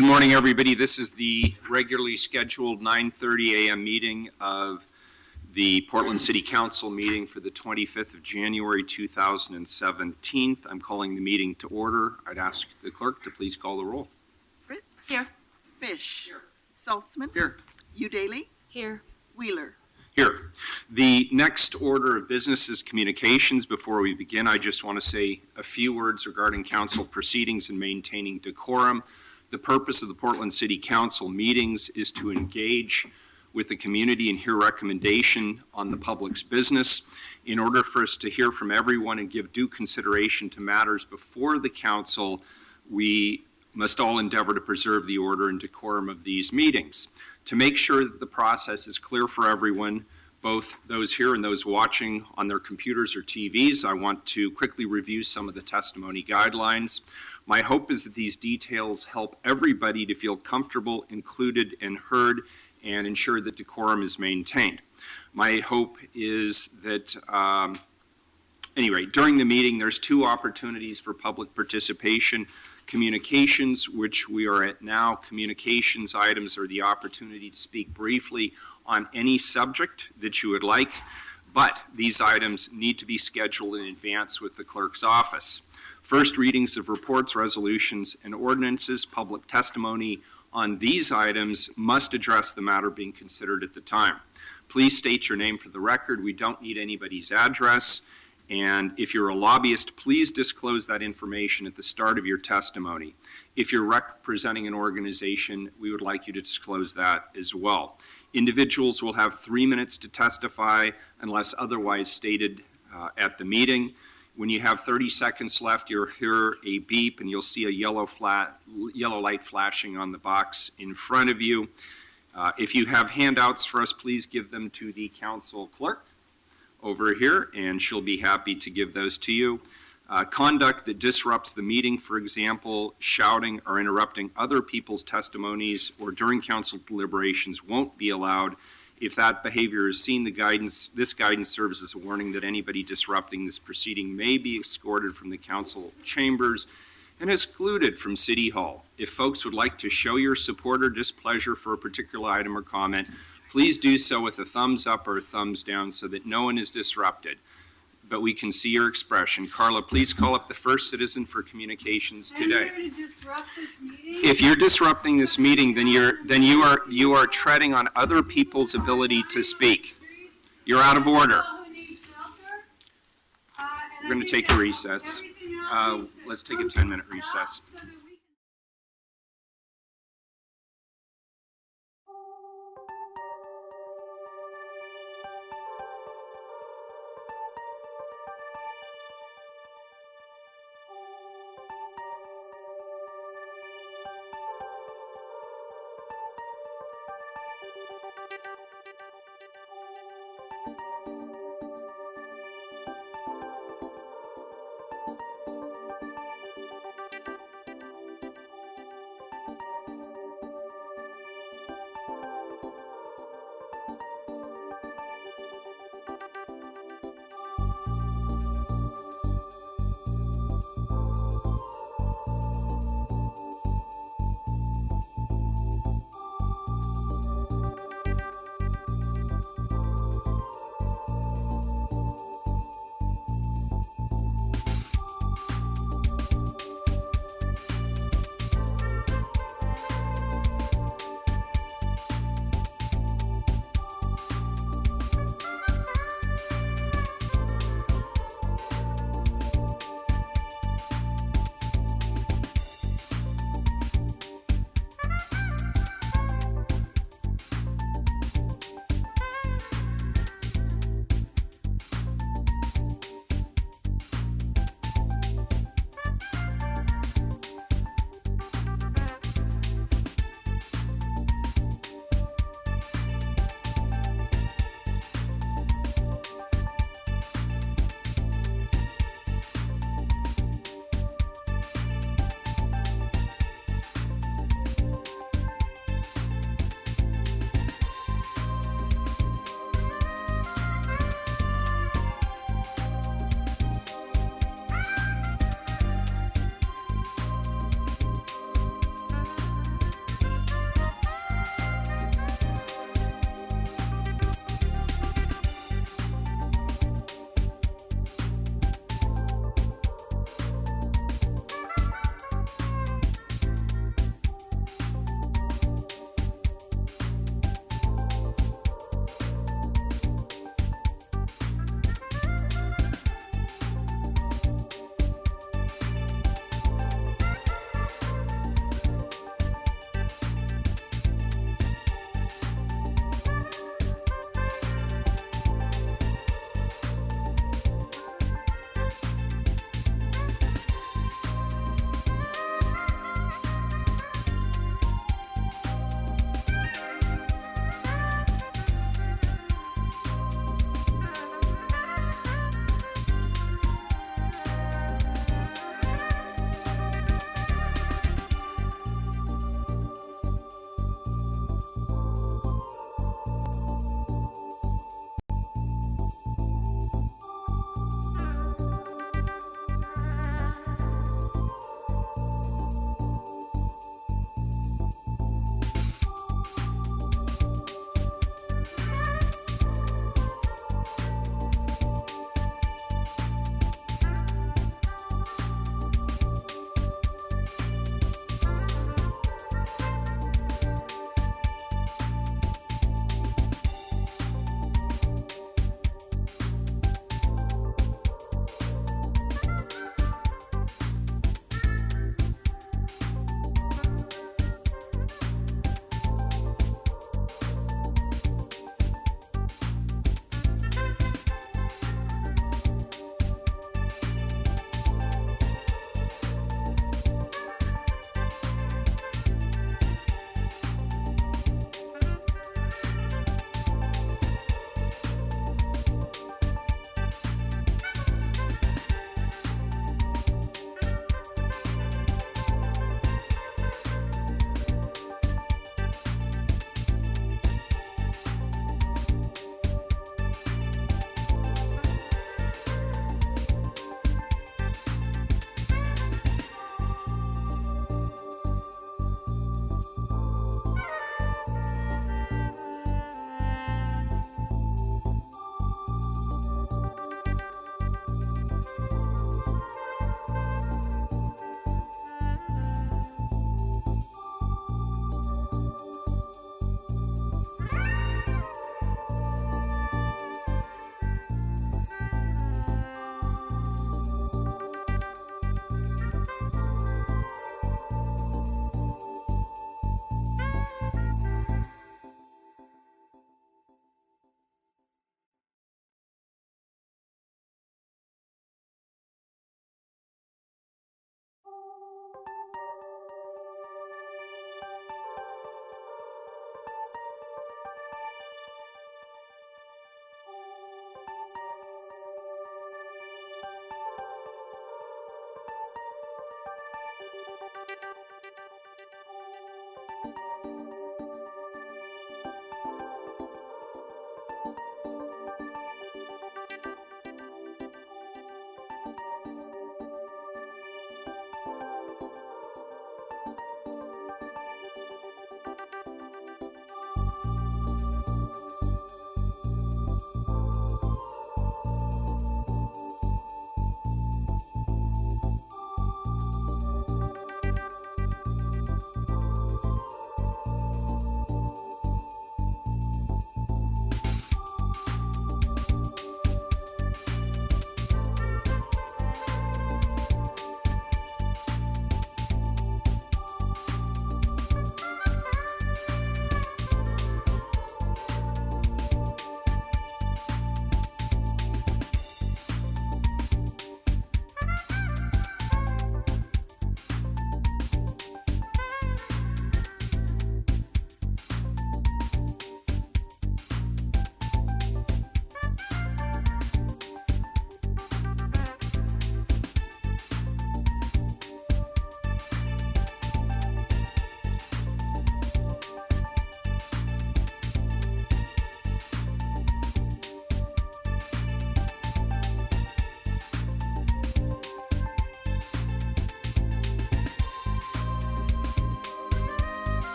Good morning, everybody. This is the regularly scheduled 9:30 a.m. meeting of the Portland City Council meeting for the 25th of January 2017. I'm calling the meeting to order. I'd ask the clerk to please call the roll. Fritz. Here. Fish. Here. Saltzman. Here. Udaly. Here. Wheeler. Here. The next order of business is communications. Before we begin, I just want to say a few words regarding council proceedings and maintaining decorum. The purpose of the Portland City Council meetings is to engage with the community and hear recommendation on the public's business. In order for us to hear from everyone and give due consideration to matters before the council, we must all endeavor to preserve the order and decorum of these meetings. To make sure that the process is clear for everyone, both those here and those watching on their computers or TVs, I want to quickly review some of the testimony guidelines. My hope is that these details help everybody to feel comfortable, included, and heard, and ensure that decorum is maintained. My hope is that, anyway, during the meeting, there's two opportunities for public participation. Communications, which we are at now. Communications items are the opportunity to speak briefly on any subject that you would like, but these items need to be scheduled in advance with the clerk's office. First readings of reports, resolutions, and ordinances, public testimony on these items must address the matter being considered at the time. Please state your name for the record. We don't need anybody's address. And if you're a lobbyist, please disclose that information at the start of your testimony. If you're representing an organization, we would like you to disclose that as well. Individuals will have 3 minutes to testify unless otherwise stated at the meeting. When you have 30 seconds left, you'll hear a beep and you'll see a yellow light flashing on the box in front of you. If you have handouts for us, please give them to the council clerk over here, and she'll be happy to give those to you. Conduct that disrupts the meeting, for example, shouting or interrupting other people's testimonies or during council deliberations, won't be allowed. If that behavior is seen, this guidance serves as a warning that anybody disrupting this proceeding may be escorted from the council chambers and excluded from City Hall. If folks would like to show your support or displeasure for a particular item or comment, please do so with a thumbs up or a thumbs down so that no one is disrupted, but we can see your expression. Carla, please call up the first citizen for communications today. I'm here to disrupt this meeting. If you're disrupting this meeting, then you are treading on other people's ability to speak. You're out of order. We're going to take a recess. Let's take a 10-minute recess.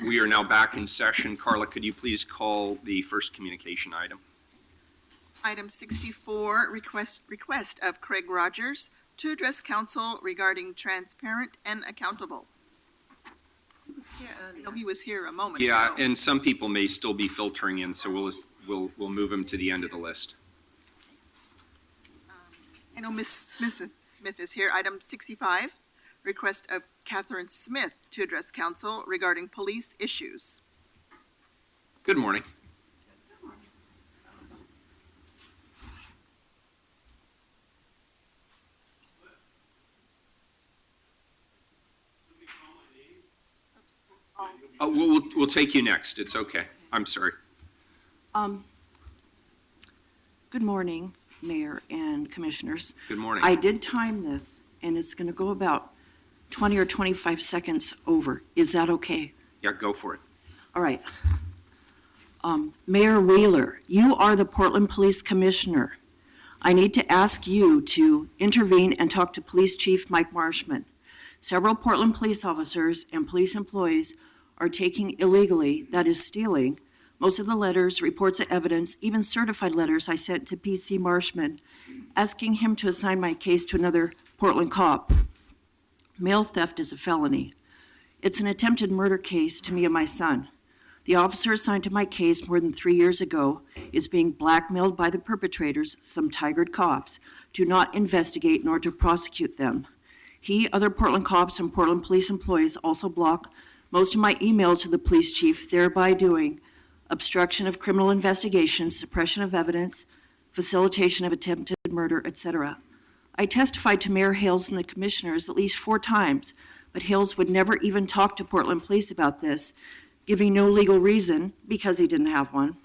We are now back in session. Carla, could you please call the first communication item? Item 64, request of Craig Rogers to address council regarding transparent and accountable. I know he was here a moment ago. Yeah, and some people may still be filtering in, so we'll move them to the end of the list. I know Ms. Smith is here. Item 65, request of Catherine Smith to address council regarding police issues. Good morning. Oh, we'll take you next. It's okay. I'm sorry. Good morning, Mayor and Commissioners. Good morning. I did time this, and it's going to go about 20 or 25 seconds over. Is that okay? Yeah, go for it. All right. Mayor Wheeler, you are the Portland Police Commissioner. I need to ask you to intervene and talk to Police Chief Mike Marshman. Several Portland police officers and police employees are taking illegally, that is stealing, most of the letters, reports of evidence, even certified letters I sent to PC Marshman, asking him to assign my case to another Portland cop. Mail theft is a felony. It's an attempted murder case to me and my son. The officer assigned to my case more than 3 years ago is being blackmailed by the perpetrators, some tigered cops, to not investigate nor to prosecute them. He, other Portland cops, and Portland police employees also block most of my emails to the police chief, thereby doing obstruction of criminal investigation, suppression of evidence, facilitation of attempted murder, etc. I testified to Mayor Hales and the commissioners at least 4 times, but Hales would never even talk to Portland police about this, giving no legal reason because he didn't have one.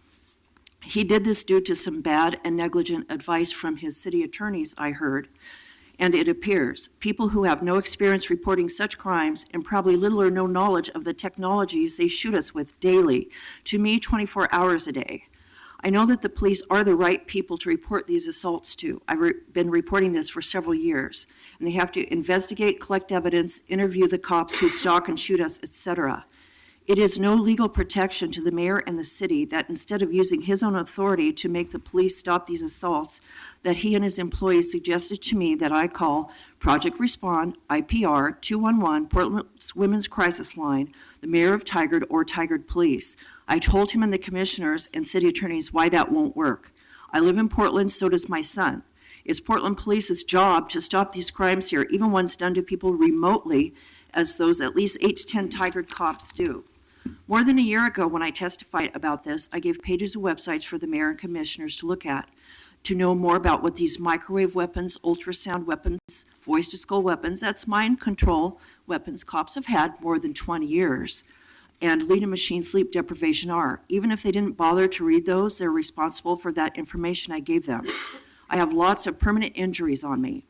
He did this due to some bad and negligent advice from his city attorneys, I heard. And it appears people who have no experience reporting such crimes and probably little or no knowledge of the technologies they shoot us with daily, to me 24 hours a day. I know that the police are the right people to report these assaults to. I've been reporting this for several years, and they have to investigate, collect evidence, interview the cops who stalk and shoot us, etc. It is no legal protection to the mayor and the city that instead of using his own authority to make the police stop these assaults, that he and his employees suggested to me that I call Project Respond, IPR, 211, Portland's Women's Crisis Line, the mayor of Tigard or Tigard Police. I told him and the commissioners and city attorneys why that won't work. I live in Portland, so does my son. It's Portland Police's job to stop these crimes here, even ones done to people remotely, as those at least 8 to 10 Tigard cops do. More than a year ago, when I testified about this, I gave pages of websites for the mayor and commissioners to look at, to know more about what these microwave weapons, ultrasound weapons, voice-to-skull weapons, that's mind control weapons cops have had more than 20 years, and lead and machine sleep deprivation are. Even if they didn't bother to read those, they're responsible for that information I gave them. I have lots of permanent injuries on me.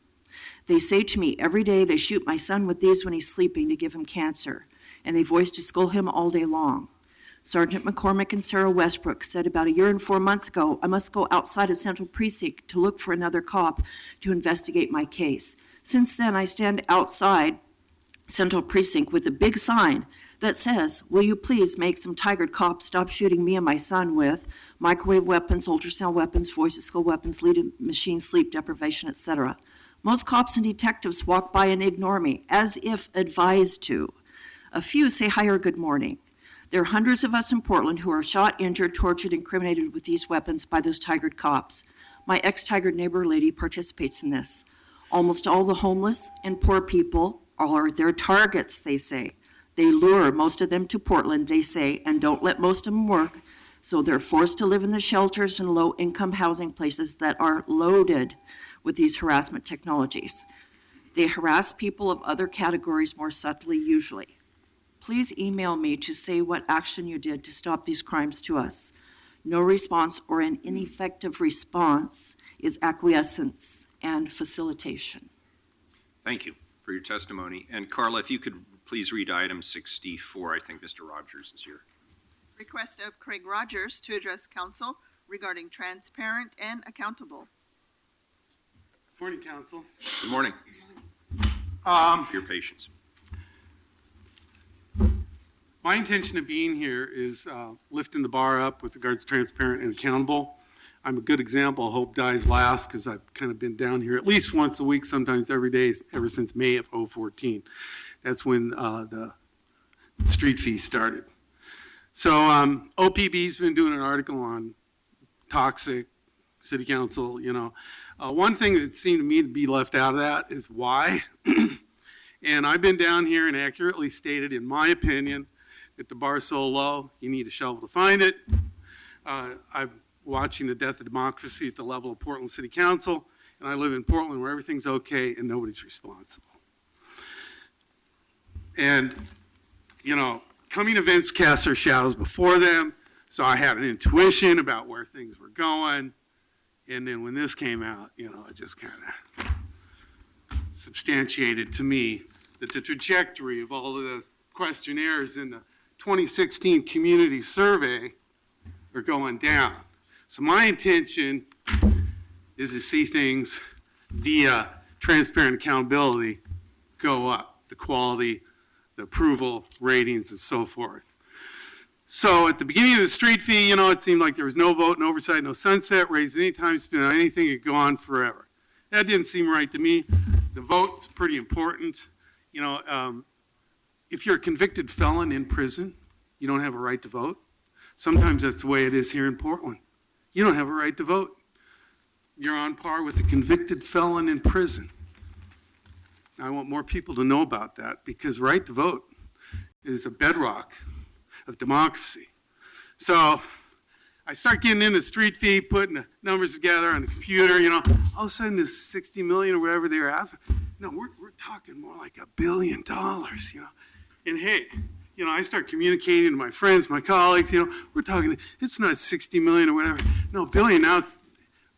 They say to me every day they shoot my son with these when he's sleeping to give him cancer, and they voice-to-skull him all day long. Sergeant McCormick and Sarah Westbrook said about 1 year and 4 months ago, I must go outside of Central Precinct to look for another cop to investigate my case. Since then, I stand outside Central Precinct with a big sign that says, will you please make some Tigard cops stop shooting me and my son with microwave weapons, ultrasound weapons, voice-to-skull weapons, lead and machine sleep deprivation, etc. Most cops and detectives walk by and ignore me, as if advised to. A few say hi or good morning. There are hundreds of us in Portland who are shot, injured, tortured, incriminated with these weapons by those Tigard cops. My ex-Tigard neighbor lady participates in this. Almost all the homeless and poor people are their targets, they say. They lure most of them to Portland, they say, and don't let most of them work, so they're forced to live in the shelters and low-income housing places that are loaded with these harassment technologies. They harass people of other categories more subtly, usually. Please email me to say what action you did to stop these crimes to us. No response or an ineffective response is acquiescence and facilitation. Thank you for your testimony. And Carla, if you could please read item 64. I think Mr. Rogers is here. Request of Craig Rogers to address council regarding transparent and accountable. Morning, Council. Good morning. For your patience. My intention of being here is lifting the bar up with regards to transparent and accountable. I'm a good example. Hope dies last because I've kind of been down here at least once a week, sometimes every day, ever since May of 2014. That's when the street fee started. So OPB's been doing an article on toxic city council, One thing that seemed to me to be left out of that is why. And I've been down here and accurately stated, in my opinion, that the bar's so low, you need a shovel to find it. I'm watching the death of democracy at the level of Portland City Council, and I live in Portland where everything's okay and nobody's responsible. And, coming events cast their shadows before them, so I had an intuition about where things were going. And then when this came out, it just kind of substantiated to me that the trajectory of all of the questionnaires in the 2016 community survey are going down. So my intention is to see things via transparent accountability go up, the quality, the approval ratings, and so forth. So at the beginning of the street fee, it seemed like there was no vote, no oversight, no sunset, raised any time spent on anything, it could go on forever. That didn't seem right to me. The vote's pretty important. If you're a convicted felon in prison, you don't have a right to vote. Sometimes that's the way it is here in Portland. You don't have a right to vote. You're on par with a convicted felon in prison. I want more people to know about that because right to vote is a bedrock of democracy. So I start getting into street fee, putting the numbers together on the computer, all of a sudden this 60 million or whatever they were asking. No, we're talking more like $1 billion, And hey, I start communicating to my friends, my colleagues, we're talking, it's not 60 million or whatever. No, billion, now it's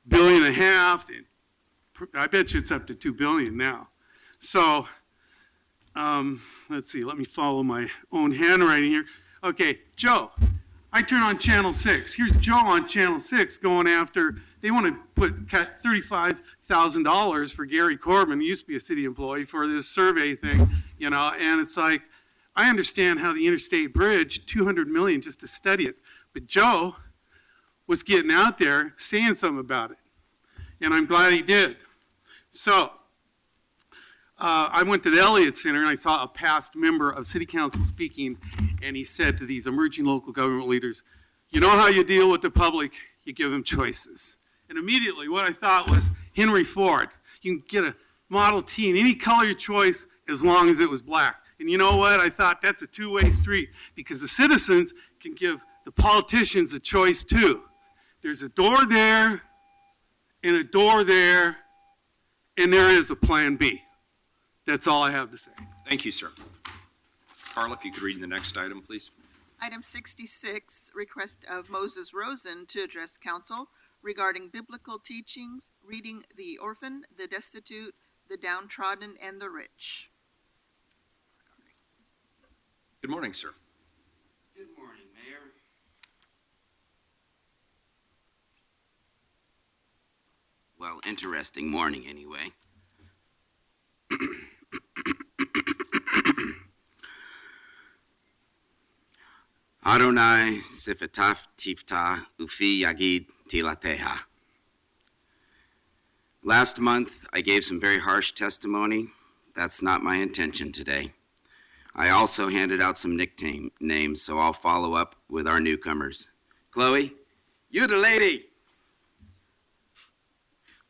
$1.5 billion. And I bet you it's up to 2 billion now. So, let's see, let me follow my own handwriting here. Okay, Joe, I turn on Channel 6. Here's Joe on Channel 6 going after, they want to cut $35,000 for Gary Corbin, he used to be a city employee, for this survey thing, and it's like, I understand how the interstate bridge, $200 million just to study it, but Joe was getting out there saying something about it, and I'm glad he did. So, I went to the Elliott Center and I saw a past member of City Council speaking, and he said to these emerging local government leaders, you know how you deal with the public? You give them choices. And immediately what I thought was Henry Ford. You can get a Model T in any color of choice as long as it was black. And you know what? I thought that's a two-way street because the citizens can give the politicians a choice too. There's a door there and a door there, and there is a plan B. That's all I have to say. Thank you, sir. Carla, if you could read the next item, please. Item 66, request of Moses Rosen to address council regarding biblical teachings, reading the orphan, the destitute, the downtrodden, and the rich. Good morning, sir. Good morning, Mayor. Well, interesting morning anyway. Adonai sifetaf tifta ufi yagid tilateha. Last month, I gave some very harsh testimony. That's not my intention today. I also handed out some nickname names, so I'll follow up with our newcomers. Chloe, you the lady.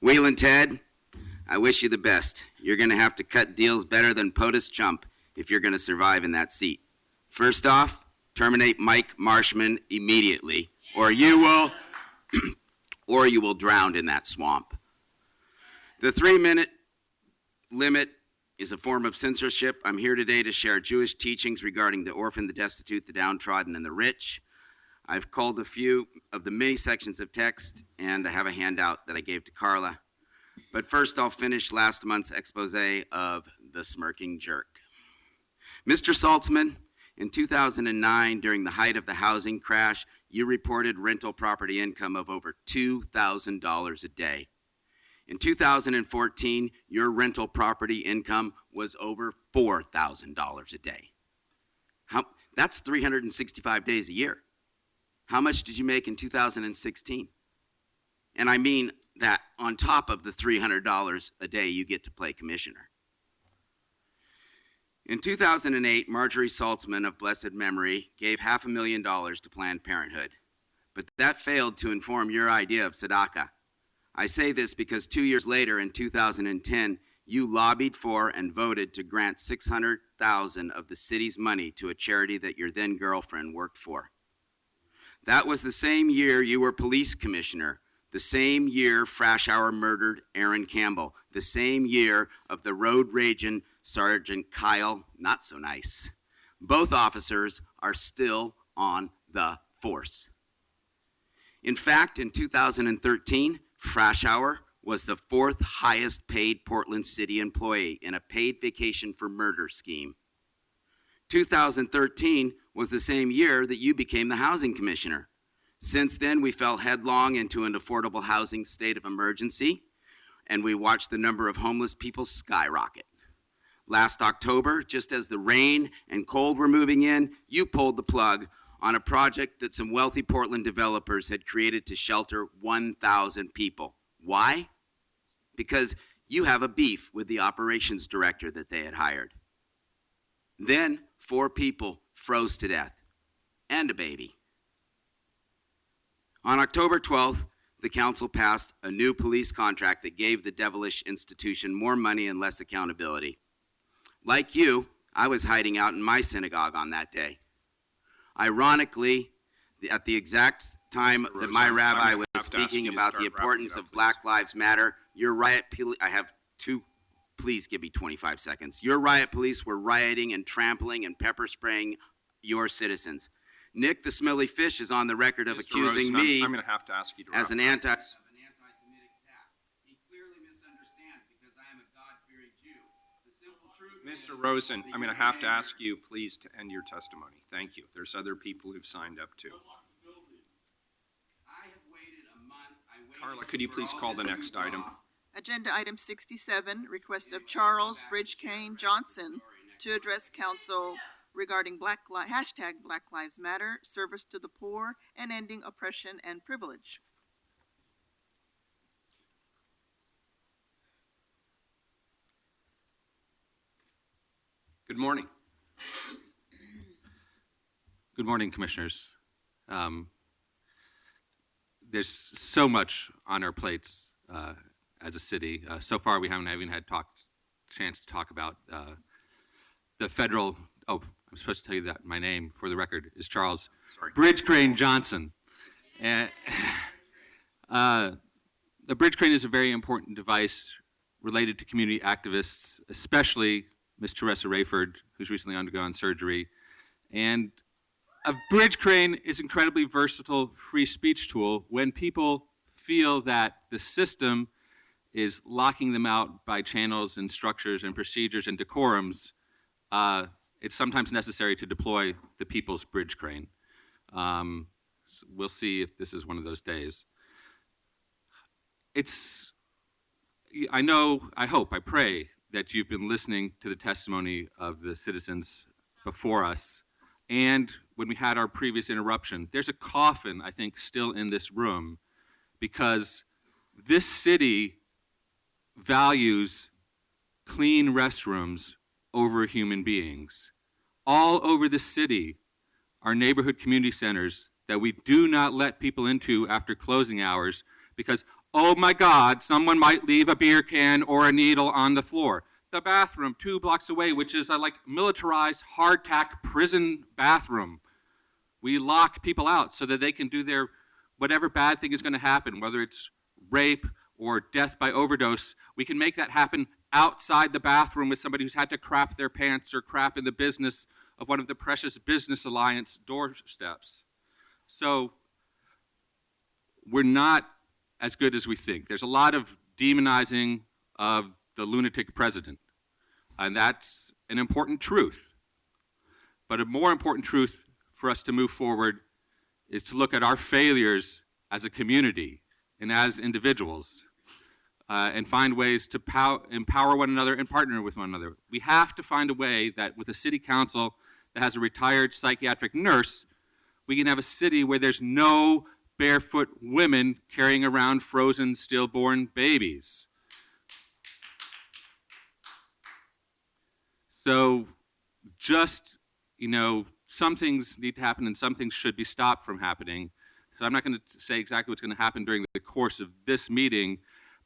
Wheel and Ted, I wish you the best. You're going to have to cut deals better than POTUS Chump if you're going to survive in that seat. First off, terminate Mike Marshman immediately, or you will drown in that swamp. The 3-minute limit is a form of censorship. I'm here today to share Jewish teachings regarding the orphan, the destitute, the downtrodden, and the rich. I've culled a few of the many sections of text, and I have a handout that I gave to Carla. But first, I'll finish last month's expose of the smirking jerk. Mr. Saltzman, in 2009, during the height of the housing crash, you reported rental property income of over $2,000 a day. In 2014, your rental property income was over $4,000 a day. That's 365 days a year. How much did you make in 2016? And I mean that on top of the $300 a day you get to play commissioner. In 2008, Marjorie Saltzman of blessed memory gave $500,000 to Planned Parenthood, but that failed to inform your idea of tzedakah. I say this because 2 years later, in 2010, you lobbied for and voted to grant $600,000 of the city's money to a charity that your then girlfriend worked for. That was the same year you were police commissioner, the same year Frashauer murdered Aaron Campbell, the same year of the road raging Sergeant Kyle, not so nice. Both officers are still on the force. In fact, in 2013, Frashauer was the 4th highest paid Portland City employee in a paid vacation for murder scheme. 2013 was the same year that you became the housing commissioner. Since then, we fell headlong into an affordable housing state of emergency, and we watched the number of homeless people skyrocket. Last October, just as the rain and cold were moving in, you pulled the plug on a project that some wealthy Portland developers had created to shelter 1,000 people. Why? Because you have a beef with the operations director that they had hired. Then 4 people froze to death, and a baby. On October 12th, the council passed a new police contract that gave the devilish institution more money and less accountability. Like you, I was hiding out in my synagogue on that day. Ironically, at the exact time that my rabbi was speaking about the importance of Black Lives Matter, your riot police, I have 2, please give me 25 seconds. Your riot police were rioting and trampling and pepper spraying your citizens. Nick the Smelly Fish is on the record of accusing me I'm going to have to ask you to as an wrap up. anti-Semitic attack. He clearly misunderstands because I am a God-fearing Jew. The simple truth is Mr. Rosen, I'm going to have to ask you, please, to end your testimony. Thank you. There's other people who've signed up too. I have waited a month. Carla, could you please call the next item? Agenda item 67, request of Charles Bridgecane Johnson to address council regarding Black Lives Matter, service to the poor, and ending oppression and privilege. Good morning. Good morning, Commissioners. There's so much on our plates as a city. So far, we haven't even had chance to talk about the federal. Oh, I'm supposed to tell you that my name, for the record, is Charles Bridge Crane Johnson. And the bridge crane is a very important device related to community activists, especially Ms. Teresa Rayford, who's recently undergone surgery. And a bridge crane is an incredibly versatile free speech tool when people feel that the system is locking them out by channels and structures and procedures and decorums. It's sometimes necessary to deploy the people's bridge crane. So we'll see if this is one of those days. I know, I hope, I pray that you've been listening to the testimony of the citizens before us. And when we had our previous interruption, there's a coffin, I think, still in this room because this city values clean restrooms over human beings. All over the city are neighborhood community centers that we do not let people into after closing hours because, oh my God, someone might leave a beer can or a needle on the floor. The bathroom 2 blocks away, which is a militarized hardtack prison bathroom. We lock people out so that they can do their whatever bad thing is going to happen, whether it's rape or death by overdose. We can make that happen outside the bathroom with somebody who's had to crap their pants or crap in the business of one of the precious business alliance doorsteps. So we're not as good as we think. There's a lot of demonizing of the lunatic president, and that's an important truth. But a more important truth for us to move forward is to look at our failures as a community and as individuals and find ways to empower one another and partner with one another. We have to find a way that with a city council that has a retired psychiatric nurse, we can have a city where there's no barefoot women carrying around frozen stillborn babies. So just, some things need to happen and some things should be stopped from happening. So I'm not going to say exactly what's going to happen during the course of this meeting,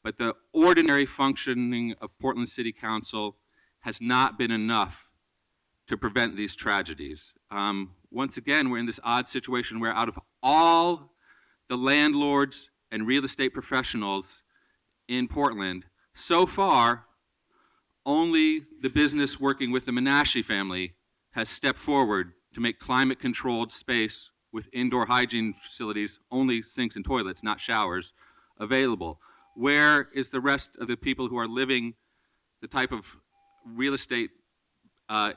but the ordinary functioning of Portland City Council has not been enough to prevent these tragedies. Once again, we're in this odd situation where out of all the landlords and real estate professionals in Portland, so far, only the business working with the Menashe family has stepped forward to make climate-controlled space with indoor hygiene facilities, only sinks and toilets, not showers, available. Where is the rest of the people who are living the type of real estate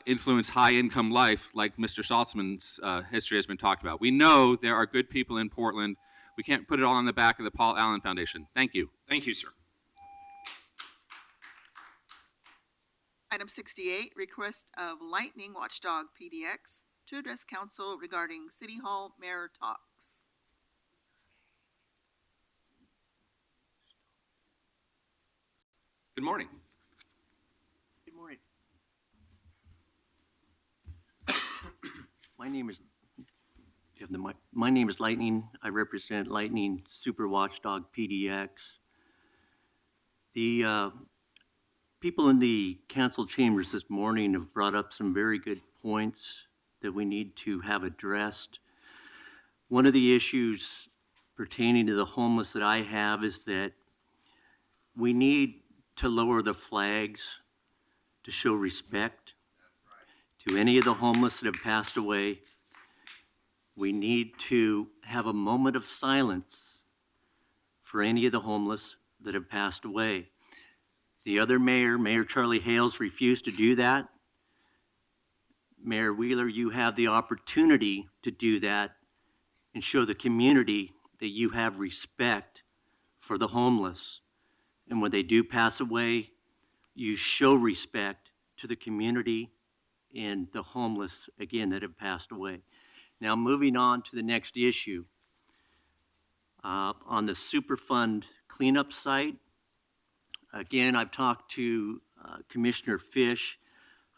influence high-income life like Mr. Saltzman's history has been talked about? We know there are good people in Portland. We can't put it all on the back of the Paul Allen Foundation. Thank you. Thank you, sir. Item 68, request of Lightning Watchdog PDX to address council regarding City Hall mayor talks. Good morning. Good morning. My name is Lightning. I represent Lightning Super Watchdog PDX. The people in the council chambers this morning have brought up some very good points that we need to have addressed. One of the issues pertaining to the homeless that I have is that we need to lower the flags to show respect to any of the homeless that have passed away. We need to have a moment of silence for any of the homeless that have passed away. The other mayor, Mayor Charlie Hales, refused to do that. Mayor Wheeler, you have the opportunity to do that and show the community that you have respect for the homeless. And when they do pass away, you show respect to the community and the homeless, again, that have passed away. Now, moving on to the next issue. On the Superfund cleanup site, again, I've talked to Commissioner Fish.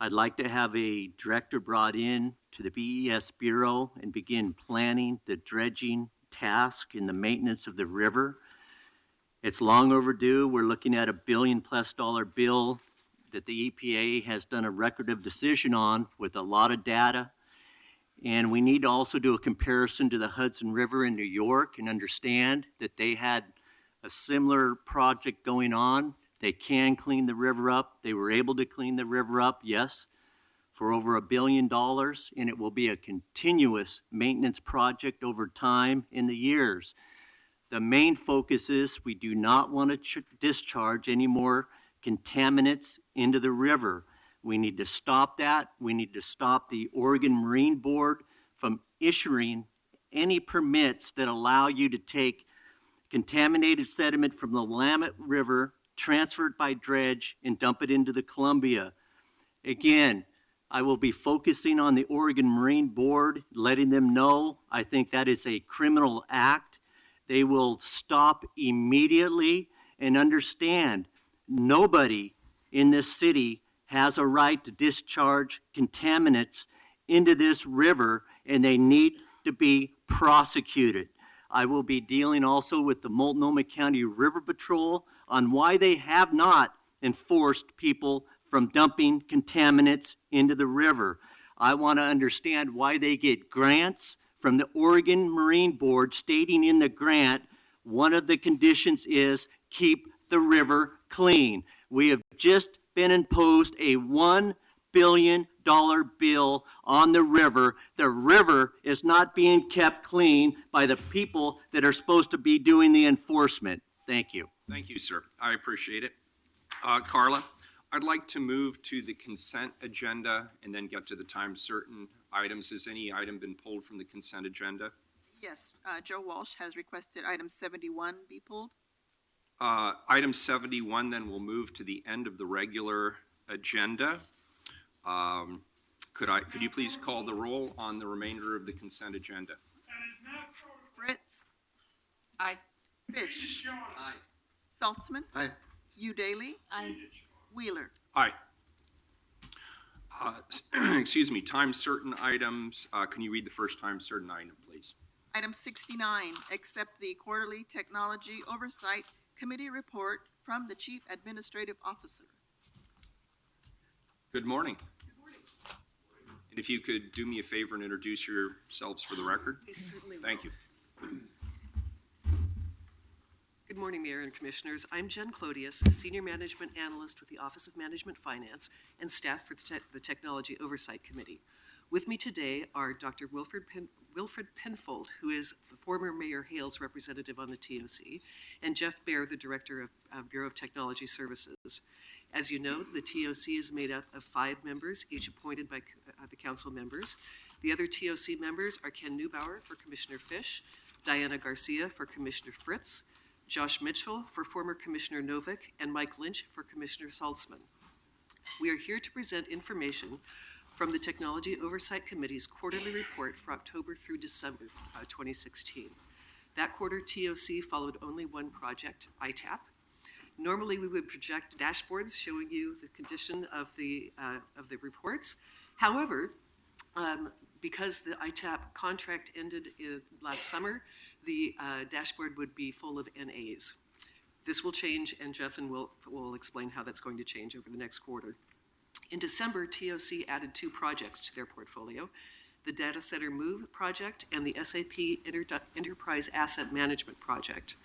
I'd like to have a director brought in to the BES Bureau and begin planning the dredging task and the maintenance of the river. It's long overdue. We're looking at $1 billion+ bill that the EPA has done a record of decision on with a lot of data. And we need to also do a comparison to the Hudson River in New York and understand that they had a similar project going on. They can clean the river up. They were able to clean the river up, yes, for over $1 billion, and it will be a continuous maintenance project over time in the years. The main focus is we do not want to discharge any more contaminants into the river. We need to stop that. We need to stop the Oregon Marine Board from issuing any permits that allow you to take contaminated sediment from the Willamette River, transfer it by dredge, and dump it into the Columbia. Again, I will be focusing on the Oregon Marine Board, letting them know I think that is a criminal act. They will stop immediately and understand nobody in this city has a right to discharge contaminants into this river, and they need to be prosecuted. I will be dealing also with the Multnomah County River Patrol on why they have not enforced people from dumping contaminants into the river. I want to understand why they get grants from the Oregon Marine Board stating in the grant, one of the conditions is keep the river clean. We have just been imposed a $1 billion bill on the river. The river is not being kept clean by the people that are supposed to be doing the enforcement. Thank you. Thank you, sir. I appreciate it. Carla, I'd like to move to the consent agenda and then get to the time certain items. Has any item been pulled from the consent agenda? Yes, Joe Walsh has requested item 71 be pulled. Item 71 then will move to the end of the regular agenda. Could you please call the roll on the remainder of the consent agenda? Fritz. Aye. Fish. Saltzman. Aye. Udaly. Aye. Wheeler. Aye. Excuse me, time certain items. Can you read the first time certain item, please? Item 69, accept the quarterly technology oversight committee report from the chief administrative officer. Good morning. And if you could do me a favor and introduce yourselves for the record? Thank you. Good morning, Mayor and Commissioners. I'm Jen Clodius, a Senior Management Analyst with the Office of Management Finance and staff for the Technology Oversight Committee. With me today are Dr. Wilfred Penfold, who is the former Mayor Hale's representative on the TOC, and Jeff Baer, the Director of Bureau of Technology Services. As you know, the TOC is made up of 5 members, each appointed by the council members. The other TOC members are Ken Neubauer for Commissioner Fish, Diana Garcia for Commissioner Fritz, Josh Mitchell for former Commissioner Novick, and Mike Lynch for Commissioner Saltzman. We are here to present information from the Technology Oversight Committee's quarterly report for October through December 2016. That quarter, TOC followed only one project, ITAP. Normally, we would project dashboards showing you the condition of the reports. However, because the ITAP contract ended last summer, the dashboard would be full of NAs. This will change, and Jeff will explain how that's going to change over the next quarter. In December, TOC added 2 projects to their portfolio, the Data Center Move project and the SAP Enterprise Asset Management project.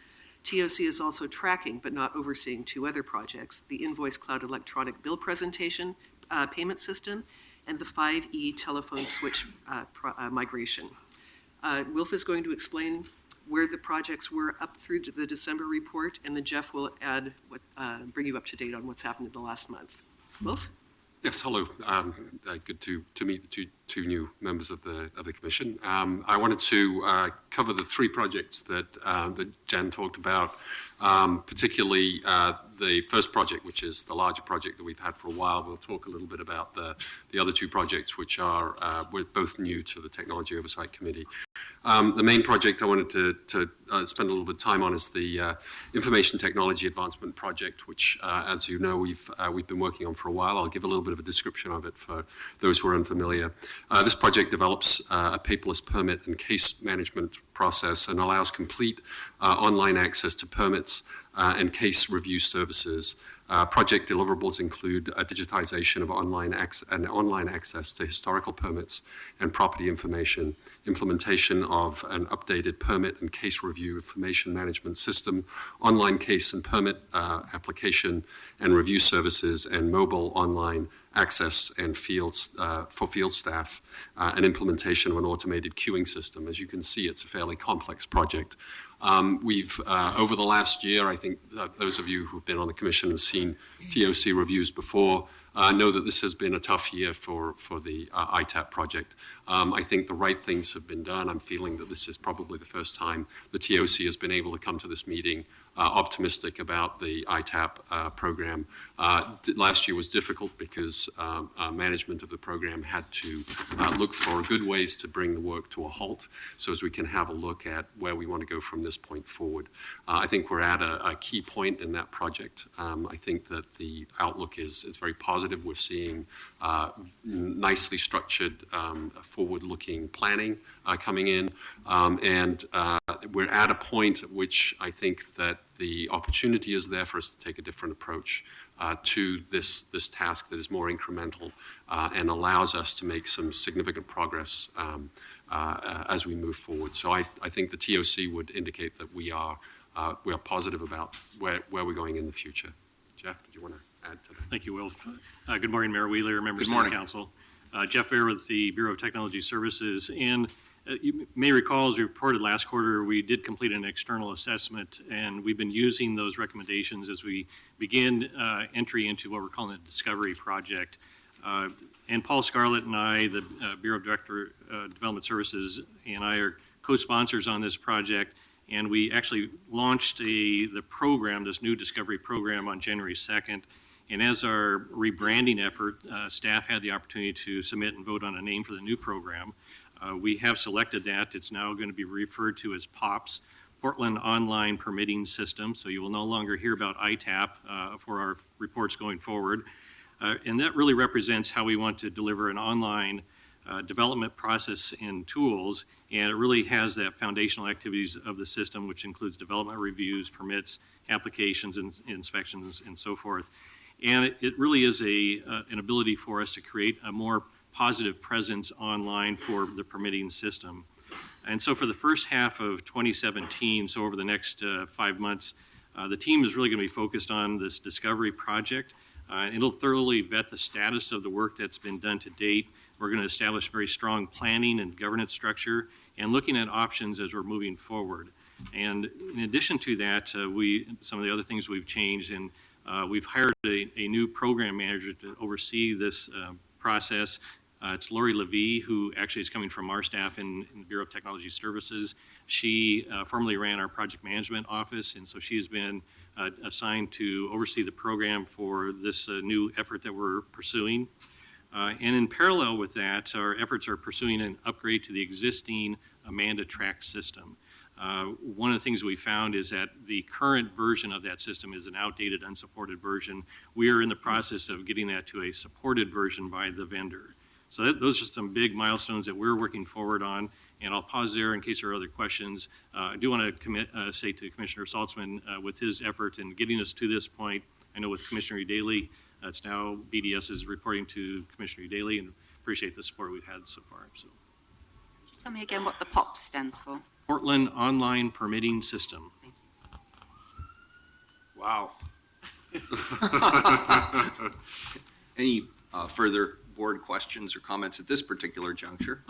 TOC is also tracking, but not overseeing, 2 other projects, the Invoice Cloud Electronic Bill Presentation Payment System and the 5E Telephone Switch migration. Wilf is going to explain where the projects were up through to the December report, and then Jeff will bring you up to date on what's happened in the last month. Wilf? Yes, hello. Good to meet the two new members of the commission. I wanted to cover the 3 projects that Jen talked about, particularly the first project, which is the larger project that we've had for a while. We'll talk a little bit about the other 2 projects, which are both new to the Technology Oversight Committee. The main project I wanted to spend a little bit of time on is the Information Technology Advancement Project, which, as you know, we've been working on for a while. I'll give a little bit of a description of it for those who are unfamiliar. This project develops a paperless permit and case management process and allows complete online access to permits and case review services. Project deliverables include digitization of online access to historical permits and property information, implementation of an updated permit and case review information management system, online case and permit application and review services, and mobile online access and fields for field staff, and implementation of an automated queuing system. As you can see, it's a fairly complex project. We've, over the last year, I think those of you who've been on the commission and seen TOC reviews before know that this has been a tough year for the ITAP project. I think the right things have been done. I'm feeling that this is probably the first time the TOC has been able to come to this meeting optimistic about the ITAP program. Last year was difficult because management of the program had to look for good ways to bring the work to a halt, so as we can have a look at where we want to go from this point forward. I think we're at a key point in that project. I think that the outlook is very positive. We're seeing nicely structured, forward-looking planning coming in, and we're at a point at which I think that the opportunity is there for us to take a different approach to this task that is more incremental and allows us to make some significant progress as we move forward. So I think the TOC would indicate that we are positive about where we're going in the future. Jeff, did you want to add to that? Thank you, Wilf. Good morning, Mayor Wheeler, members of the council. Jeff Baer with the Bureau of Technology Services. And you may recall, as we reported last quarter, we did complete an external assessment, and we've been using those recommendations as we begin entry into what we're calling the Discovery Project. And Paul Scarlett and I, the Bureau Director Development Services, and I are co-sponsors on this project, and we actually launched the program, this new Discovery program, on January 2nd. And as our rebranding effort, staff had the opportunity to submit and vote on a name for the new program. We have selected that. It's now going to be referred to as POPS, Portland Online Permitting System. So you will no longer hear about ITAP for our reports going forward. And that really represents how we want to deliver an online development process and tools, and it really has that foundational activities of the system, which includes development reviews, permits, applications, and inspections, and so forth. And it really is an ability for us to create a more positive presence online for the permitting system. And so for the first half of 2017, so over the next 5 months, the team is really going to be focused on this discovery project. It'll thoroughly vet the status of the work that's been done to date. We're going to establish very strong planning and governance structure and looking at options as we're moving forward. And in addition to that, some of the other things we've changed, and we've hired a new program manager to oversee this process. It's Lori Levy, who actually is coming from our staff in the Bureau of Technology Services. She formerly ran our project management office, and so she's been assigned to oversee the program for this new effort that we're pursuing. And in parallel with that, our efforts are pursuing an upgrade to the existing Amanda Track system. One of the things we found is that the current version of that system is an outdated, unsupported version. We are in the process of getting that to a supported version by the vendor. So those are some big milestones that we're working forward on, and I'll pause there in case there are other questions. I do want to say to Commissioner Saltzman, with his effort in getting us to this point, I know with Commissioner Daly, it's now BDS is reporting to Commissioner Daly, and appreciate the support we've had so far. So, Tell me again what the POP stands for. Portland Online Permitting System. Wow. Any further board questions or comments at this particular juncture?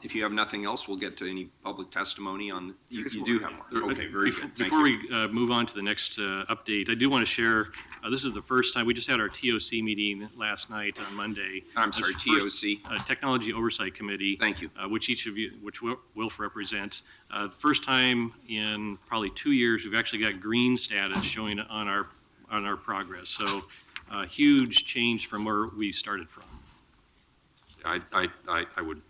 If you have nothing else, we'll get to any public testimony on, you do have more. Okay, very good. Thank Before you. we move on to the next update, I do want to share, this is the first time, we just had our TOC meeting last night on Monday. I'm sorry, TOC? Technology Oversight Committee. Thank you. Which Wilf represents. First time in probably 2 years, we've actually got green status showing on our progress. So huge change from where we started from. I would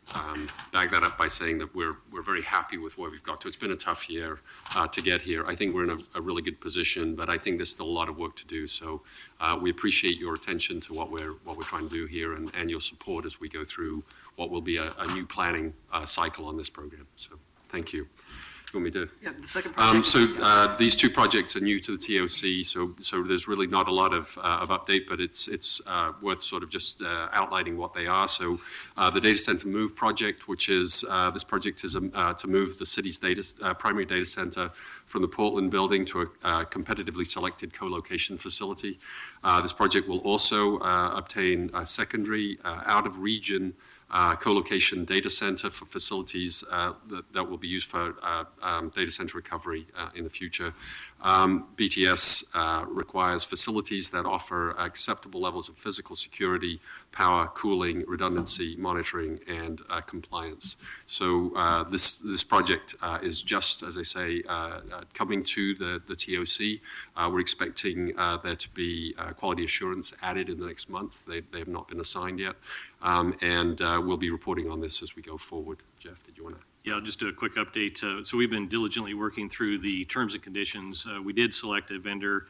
back that up by saying that we're very happy with where we've got to. It's been a tough year to get here. I think we're in a really good position, but I think there's still a lot of work to do. So we appreciate your attention to what we're trying to do here and your support as we go through what will be a new planning cycle on this program. So thank you. You want me to? Yeah, the second project. These two projects are new to the TOC, so there's really not a lot of update, but it's worth sort of just outlining what they are. So the Data Center Move project, which is, this project is to move the city's primary data center from the Portland building to a competitively selected co-location facility. This project will also obtain a secondary out-of-region co-location data center for facilities that will be used for data center recovery in the future. BTS requires facilities that offer acceptable levels of physical security, power, cooling, redundancy, monitoring, and compliance. So this project is just, as I say, coming to the TOC. We're expecting there to be quality assurance added in the next month. They have not been assigned yet. And we'll be reporting on this as we go forward. Jeff, did you want to? Yeah, I'll just do a quick update. So we've been diligently working through the terms and conditions. We did select a vendor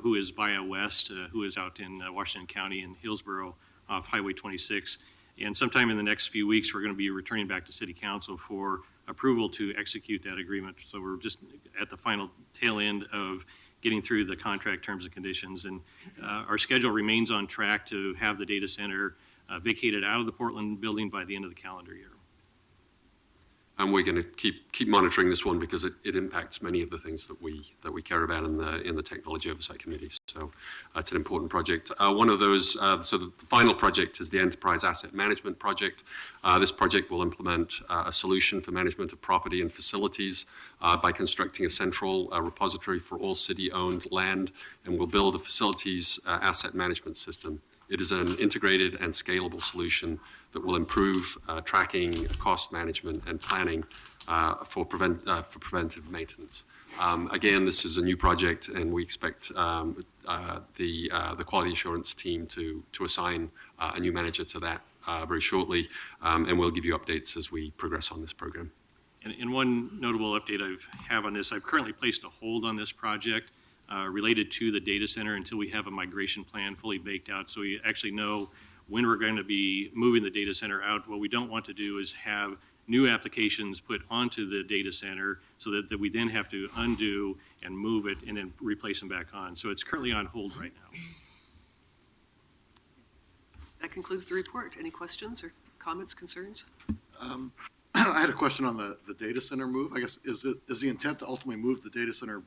who is Via West, who is out in Washington County in Hillsborough off Highway 26. And sometime in the next few weeks, we're going to be returning back to City Council for approval to execute that agreement. So we're just at the final tail end of getting through the contract terms and conditions. And our schedule remains on track to have the data center vacated out of the Portland building by the end of the calendar year. And we're going to keep monitoring this one because it impacts many of the things that we care about in the Technology Oversight Committee. So it's an important project. One of those, so the final project is the Enterprise Asset Management Project. This project will implement a solution for management of property and facilities by constructing a central repository for all city-owned land, and will build a facilities asset management system. It is an integrated and scalable solution that will improve tracking, cost management, and planning for preventive maintenance. Again, this is a new project, and we expect the quality assurance team to assign a new manager to that very shortly, and we'll give you updates as we progress on this program. And one notable update I have on this, I've currently placed a hold on this project related to the data center until we have a migration plan fully baked out, so we actually know when we're going to be moving the data center out. What we don't want to do is have new applications put onto the data center so that we then have to undo and move it and then replace them back on. So it's currently on hold right now. That concludes the report. Any questions or comments, concerns? I had a question on the data center move. I guess, is the intent to ultimately move the data center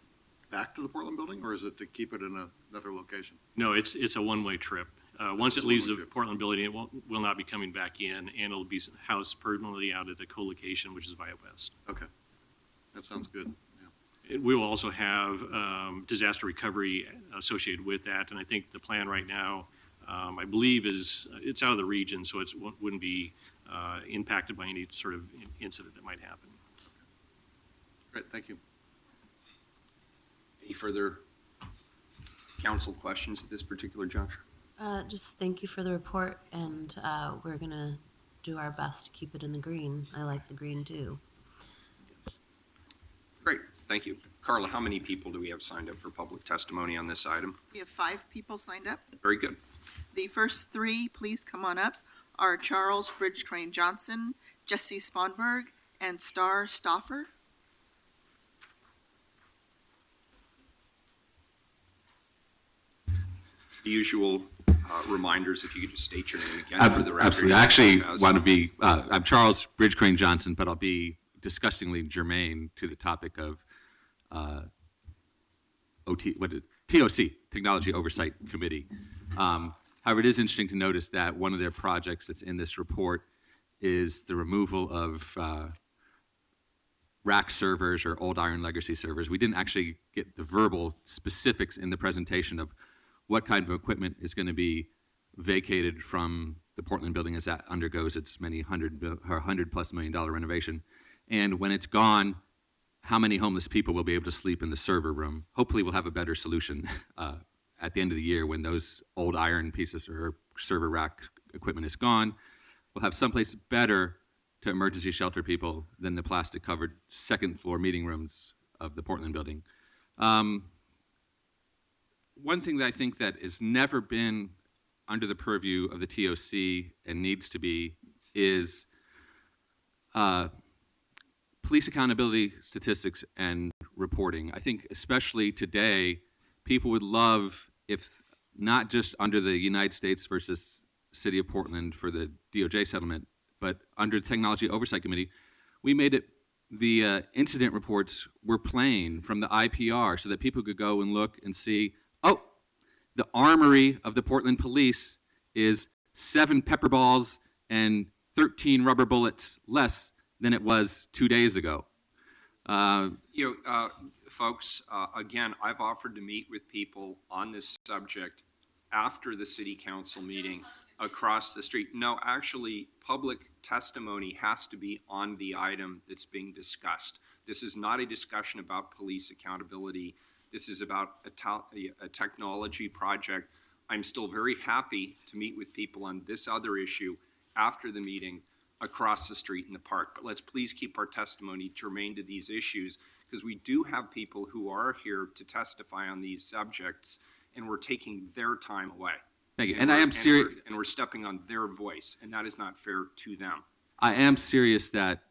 back to the Portland building, or is it to keep it in another location? No, it's a one-way trip. Once it leaves the Portland building, it will not be coming back in, and it'll be housed permanently out at a co-location, which is Via West. Okay, that sounds good. Yeah. We will also have disaster recovery associated with that, and I think the plan right now, I believe, is it's out of the region, so it wouldn't be impacted by any sort of incident that might happen. Great, thank you. Any further council questions at this particular juncture? Just thank you for the report, and we're going to do our best to keep it in the green. I like the green too. Great, thank you. Carla, how many people do we have signed up for public testimony on this item? We have 5 people signed up. Very good. The first 3, please come on up, are Charles Bridge Crane Johnson, Jesse Sponberg, and Star Stoffer. The usual reminders, if you could just state your name again for the record. Absolutely. I actually want to be, I'm Charles Bridge Crane Johnson, but I'll be disgustingly germane to the topic of TOC, Technology Oversight Committee. However, it is interesting to notice that one of their projects that's in this report is the removal of rack servers or old iron legacy servers. We didn't actually get the verbal specifics in the presentation of what kind of equipment is going to be vacated from the Portland building as that undergoes its many $100+ million renovation. And when it's gone, how many homeless people will be able to sleep in the server room? Hopefully we'll have a better solution at the end of the year when those old iron pieces or server rack equipment is gone. We'll have someplace better to emergency shelter people than the plastic-covered second-floor meeting rooms of the Portland building. One thing that I think that has never been under the purview of the TOC and needs to be is police accountability statistics and reporting. I think especially today, people would love if not just under the United States versus City of Portland for the DOJ settlement, but under the Technology Oversight Committee, we made it the incident reports were plain from the IPR so that people could go and look and see, oh, the armory of the Portland police is 7 pepper balls and 13 rubber bullets less than it was 2 days ago. Folks, again, I've offered to meet with people on this subject after the city council meeting across the street. No, actually, public testimony has to be on the item that's being discussed. This is not a discussion about police accountability. This is about a technology project. I'm still very happy to meet with people on this other issue after the meeting across the street in the park. But let's please keep our testimony germane to these issues, because we do have people who are here to testify on these subjects, and we're taking their time away. Thank you. And I am serious. And we're stepping on their voice, and that is not fair to them. I am serious that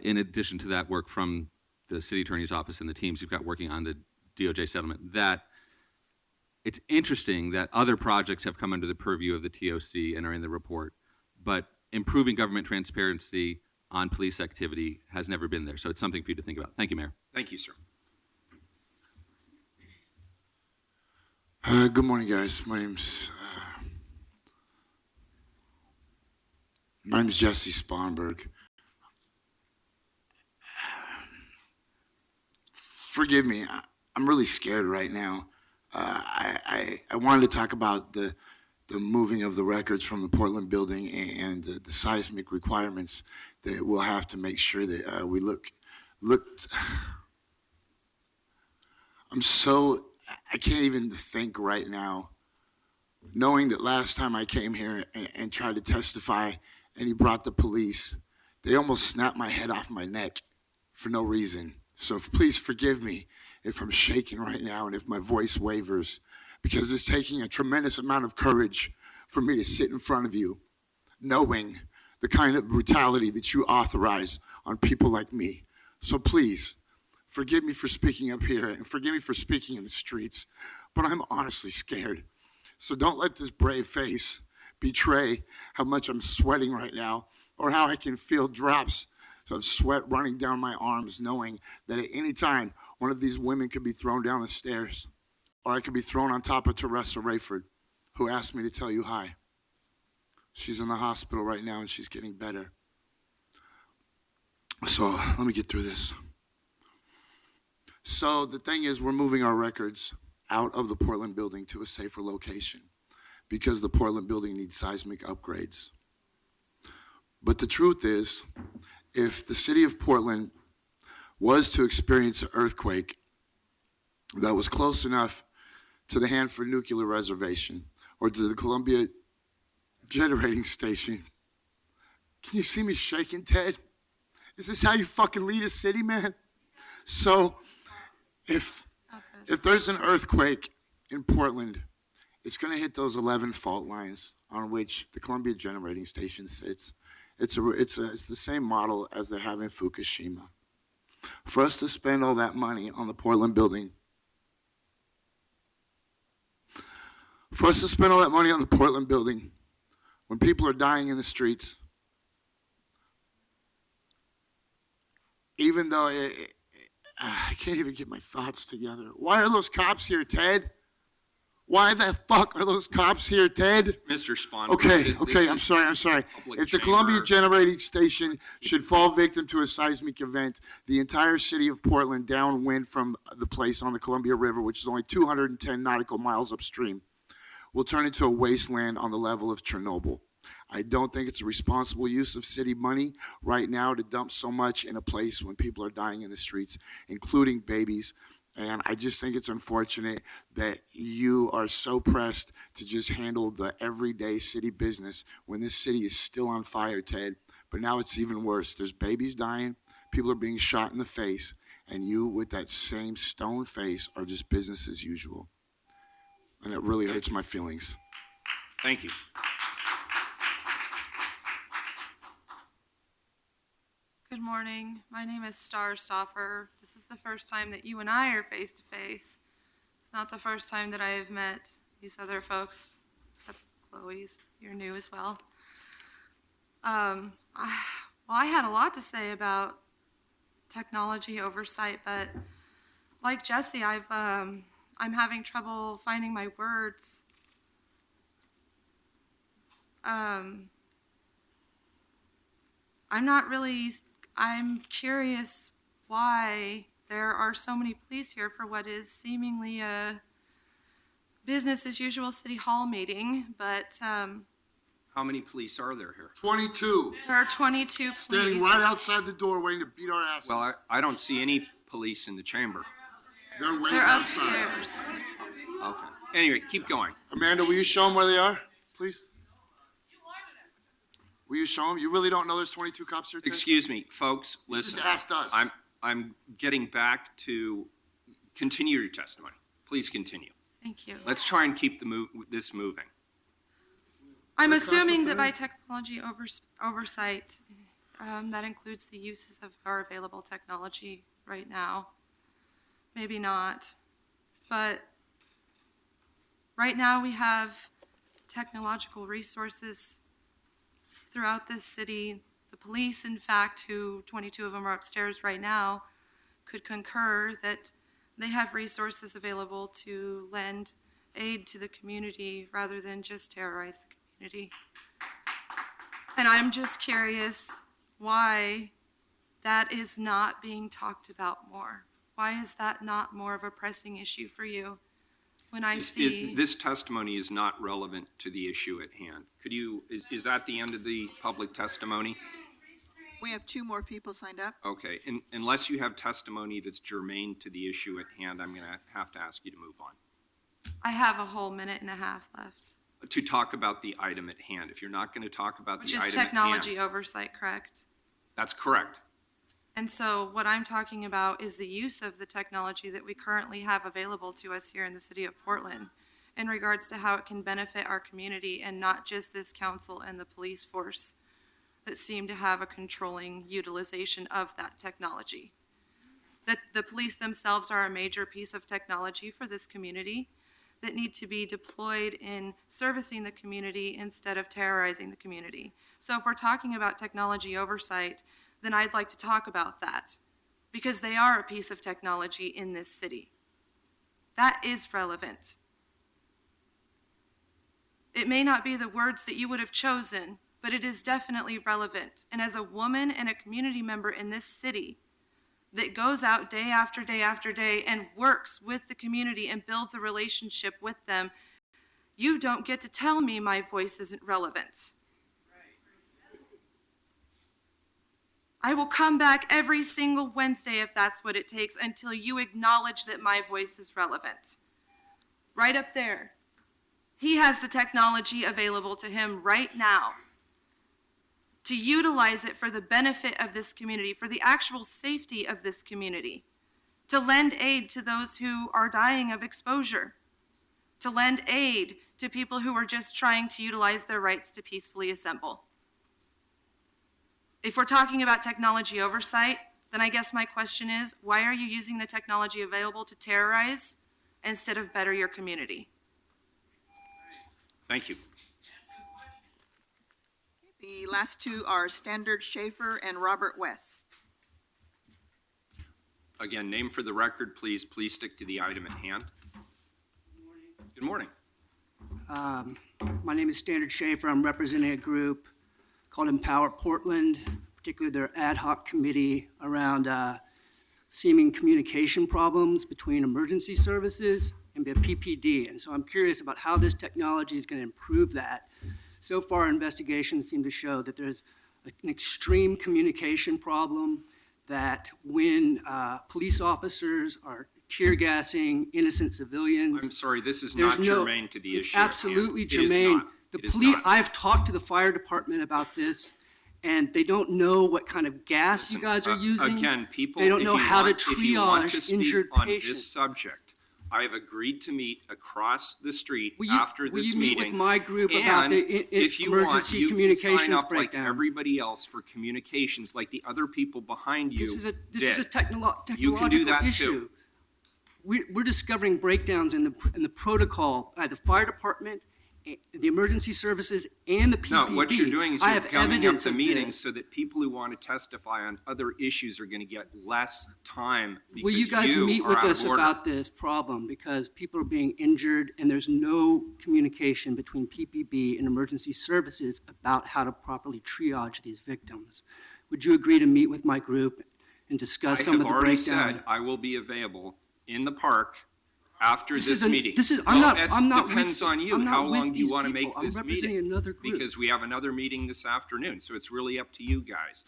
in addition to that work from the city attorney's office and the teams you've got working on the DOJ settlement, that it's interesting that other projects have come under the purview of the TOC and are in the report, but improving government transparency on police activity has never been there. So it's something for you to think about. Thank you, Mayor. Thank you, sir. Good morning, guys. My name's Jesse Sponberg. Forgive me, I'm really scared right now. I wanted to talk about the moving of the records from the Portland building and the seismic requirements that we'll have to make sure that we look. I can't even think right now, knowing that last time I came here and tried to testify and he brought the police, they almost snapped my head off my neck for no reason. So please forgive me if I'm shaking right now and if my voice wavers, because it's taking a tremendous amount of courage for me to sit in front of you, knowing the kind of brutality that you authorize on people like me. So please, forgive me for speaking up here and forgive me for speaking in the streets, but I'm honestly scared. So don't let this brave face betray how much I'm sweating right now or how I can feel drops of sweat running down my arms, knowing that at any time one of these women could be thrown down the stairs, or I could be thrown on top of Teresa Rayford, who asked me to tell you hi. She's in the hospital right now and she's getting better. So let me get through this. So the thing is, we're moving our records out of the Portland building to a safer location because the Portland building needs seismic upgrades. But the truth is, if the city of Portland was to experience an earthquake that was close enough to the Hanford Nuclear Reservation or to the Columbia Generating Station, can you see me shaking, Ted? Is this how you fucking lead a city, man? So if there's an earthquake in Portland, it's going to hit those 11 fault lines on which the Columbia Generating Station sits. It's the same model as they have in Fukushima. For us to spend all that money on the Portland building, when people are dying in the streets, even though I can't even get my thoughts together. Why are those cops here, Ted? Why the fuck are those cops here, Ted? Mr. Spahn. Okay, I'm sorry. If the Columbia Generating Station should fall victim to a seismic event, the entire city of Portland downwind from the place on the Columbia River, which is only 210 nautical miles upstream, will turn into a wasteland on the level of Chernobyl. I don't think it's a responsible use of city money right now to dump so much in a place when people are dying in the streets, including babies. And I just think it's unfortunate that you are so pressed to just handle the everyday city business when this city is still on fire, Ted. But now it's even worse. There's babies dying, people are being shot in the face, and you, with that same stone face, are just business as usual. And it really hurts my feelings. Thank you. Good morning. My name is Star Stoffer. This is the first time that you and I are face to face. It's not the first time that I have met these other folks, except Chloe's. You're new as well. I had a lot to say about technology oversight, but like Jesse, I'm having trouble finding my words. I'm curious why there are so many police here for what is seemingly a business as usual city hall meeting, but How many police are there here? 22. there are 22 police. Standing right outside the door waiting to beat our asses. Well, I don't see any police in the chamber. They're waiting They're outside. upstairs. Okay. Anyway, keep going. Amanda, will you show them where they are, please? Will you show them? You really don't know there's 22 cops here, Ted? Excuse me, folks, You listen. just asked us. I'm getting back to continue your testimony. Please continue. Thank you. Let's try and keep this moving. I'm assuming that by technology oversight, that includes the uses of our available technology right now. Maybe not, but right now we have technological resources throughout this city. The police, in fact, who 22 of them are upstairs right now, could concur that they have resources available to lend aid to the community rather than just terrorize the community. And I'm just curious why that is not being talked about more. Why is that not more of a pressing issue for you? When I see This testimony is not relevant to the issue at hand. Is that the end of the public testimony? We have two more people signed up. Okay, unless you have testimony that's germane to the issue at hand, I'm going to have to ask you to move on. I have a whole minute and a half left, To talk about the item at hand. If you're not going to talk about which the is item at technology hand. oversight, correct? That's correct. And so what I'm talking about is the use of the technology that we currently have available to us here in the city of Portland in regards to how it can benefit our community and not just this council and the police force that seem to have a controlling utilization of that technology. That the police themselves are a major piece of technology for this community that need to be deployed in servicing the community instead of terrorizing the community. So if we're talking about technology oversight, then I'd like to talk about that because they are a piece of technology in this city. That is relevant. It may not be the words that you would have chosen, but it is definitely relevant. And as a woman and a community member in this city that goes out day after day after day and works with the community and builds a relationship with them, you don't get to tell me my voice isn't relevant. I will come back every single Wednesday if that's what it takes until you acknowledge that my voice is relevant. Right up there. He has the technology available to him right now to utilize it for the benefit of this community, for the actual safety of this community, to lend aid to those who are dying of exposure, to lend aid to people who are just trying to utilize their rights to peacefully assemble. If we're talking about technology oversight, then I guess my question is, why are you using the technology available to terrorize instead of better your community? Thank you. The last two are Standard Schaefer and Robert West. Again, name for the record, please. Please stick to the item at hand. Good morning. My name is Standard Schaefer. I'm representing a group called Empower Portland, particularly their ad hoc committee around seeming communication problems between emergency services and the PPD. And so I'm curious about how this technology is going to improve that. So far, investigations seem to show that there's an extreme communication problem, that when police officers are tear gassing innocent civilians. I'm sorry, this is not germane to the issue. It's absolutely at hand. germane. The It is police, not. I've talked to the fire department about this, and they don't know what kind of gas Listen, you guys are using. Again, people, They don't if know you how want- to if you want triage to speak injured on patients. this subject, I have agreed to meet across the street Will you- after will this you meet meeting. with my group about And the if you want, emergency you can communications sign up breakdown? like everybody else for communications, like the other people behind you This is a did. technological You can do that issue. too. We're discovering breakdowns in the protocol by the fire department, the emergency services, and the PPD. No, what you're doing is I you're have gumming up evidence the of meeting this. so that people who want to testify on other issues are going to get less time because Will you guys meet are with out of us order. about this problem? Because people are being injured and there's no communication between PPB and emergency services about how to properly triage these victims. Would you agree to meet with my group and discuss some of the I have already breakdown? said I will be available in the park after this isn't- meeting. I'm Well, not it with- depends on you. I'm not How with long do you these want to people. make I'm this representing meeting? another group. Because we have another meeting this afternoon, so it's really up to you guys.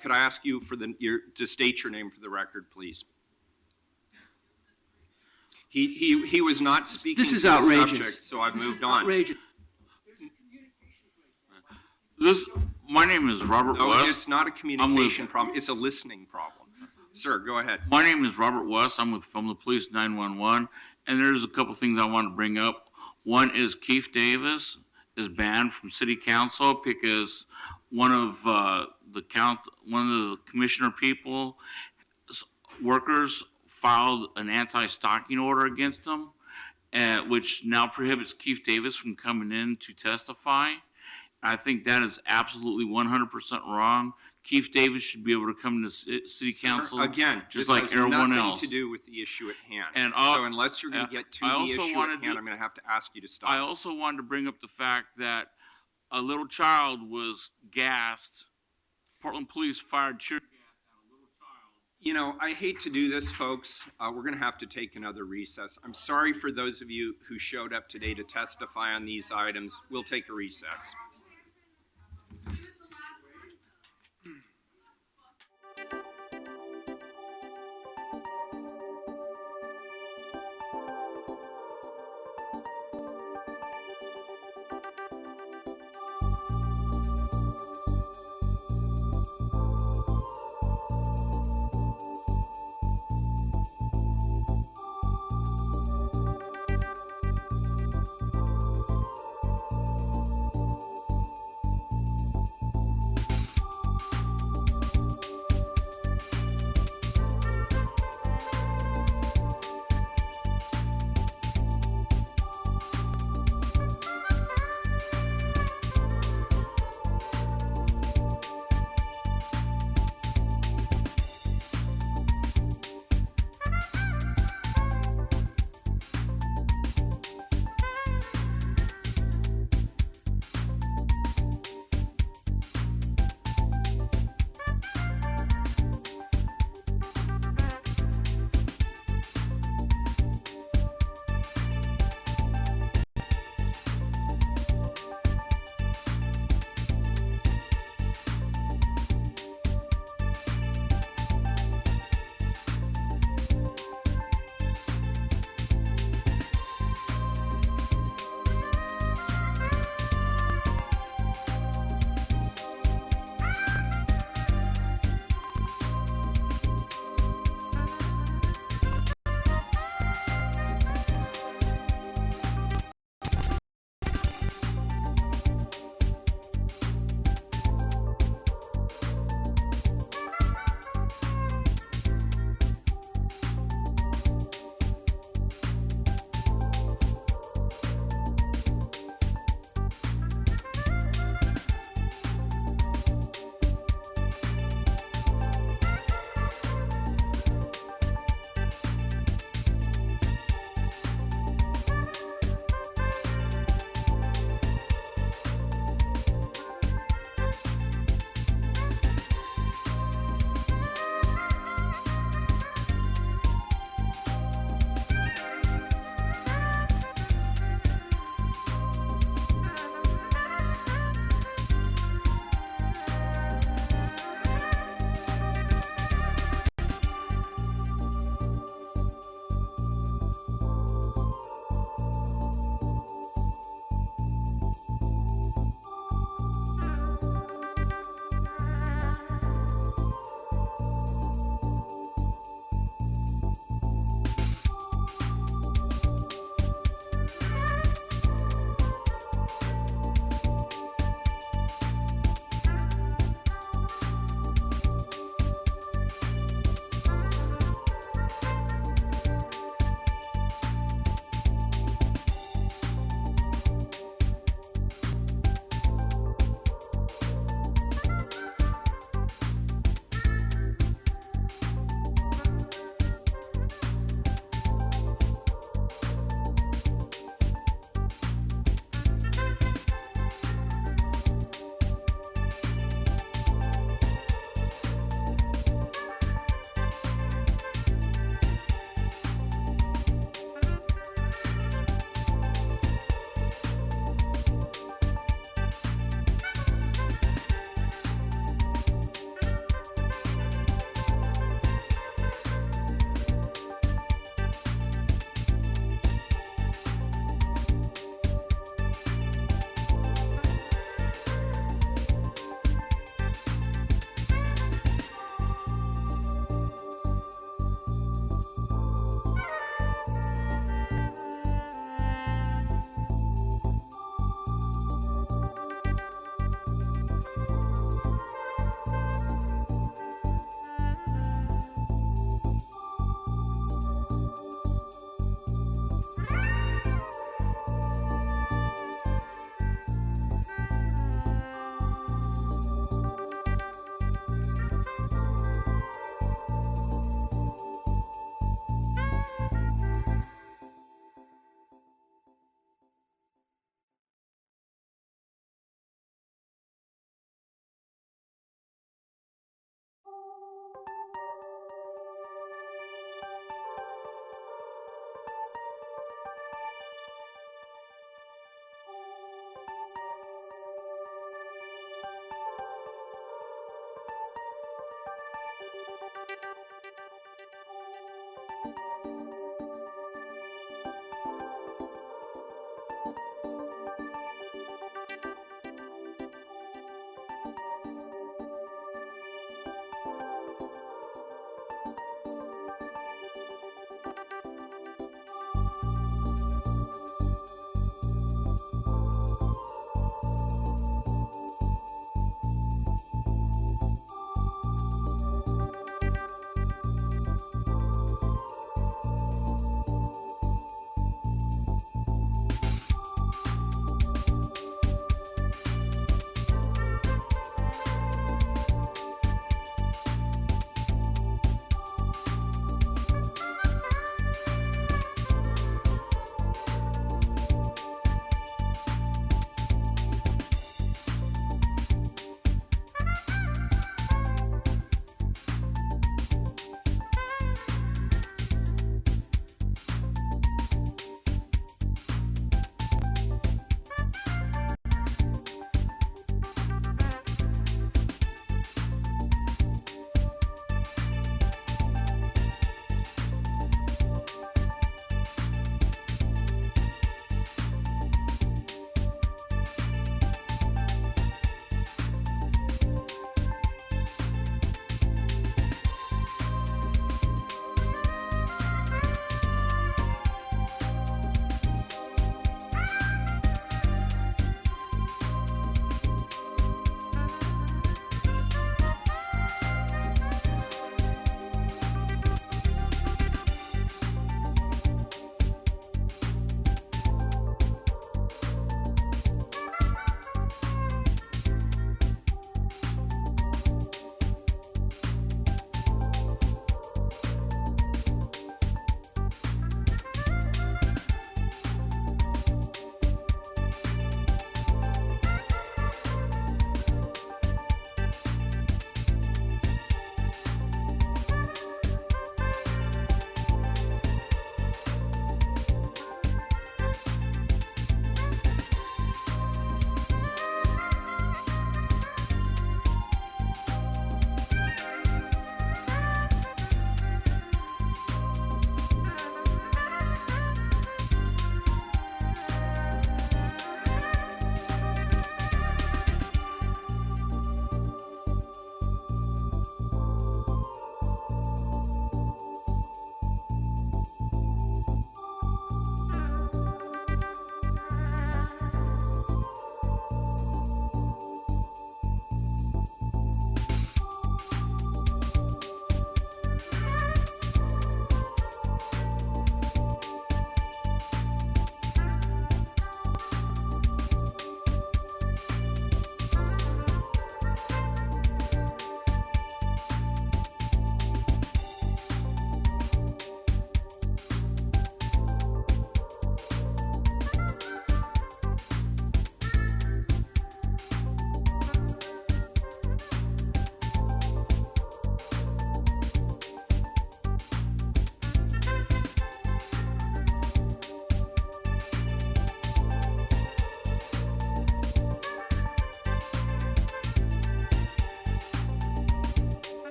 Could I ask you to state your name for the record, please? He was not speaking This is to the outrageous. subject, so I've This is moved on. outrageous. My name is Robert No, West. it's not a communication problem. It's a listening problem. Sir, go ahead. My name is Robert West. I'm from the Police 911, and there's a couple things I want to bring up. One is Keith Davis is banned from City Council because one of the commissioner workers filed an anti-stalking order against him, which now prohibits Keith Davis from coming in to testify. I think that is absolutely 100% wrong. Keith Davis should be able to come to City Council Again, just this like has everyone nothing else. to do with the issue at hand. And so unless you're going to get to I the also issue at wanted hand, to- I'm going to have to ask you to stop. I also wanted to bring up the fact that a little child was gassed. Portland police fired tear gas at a little child. You know, I hate to do this, folks. We're going to have to take another recess. I'm sorry for those of you who showed up today to testify on these items. We'll take a recess.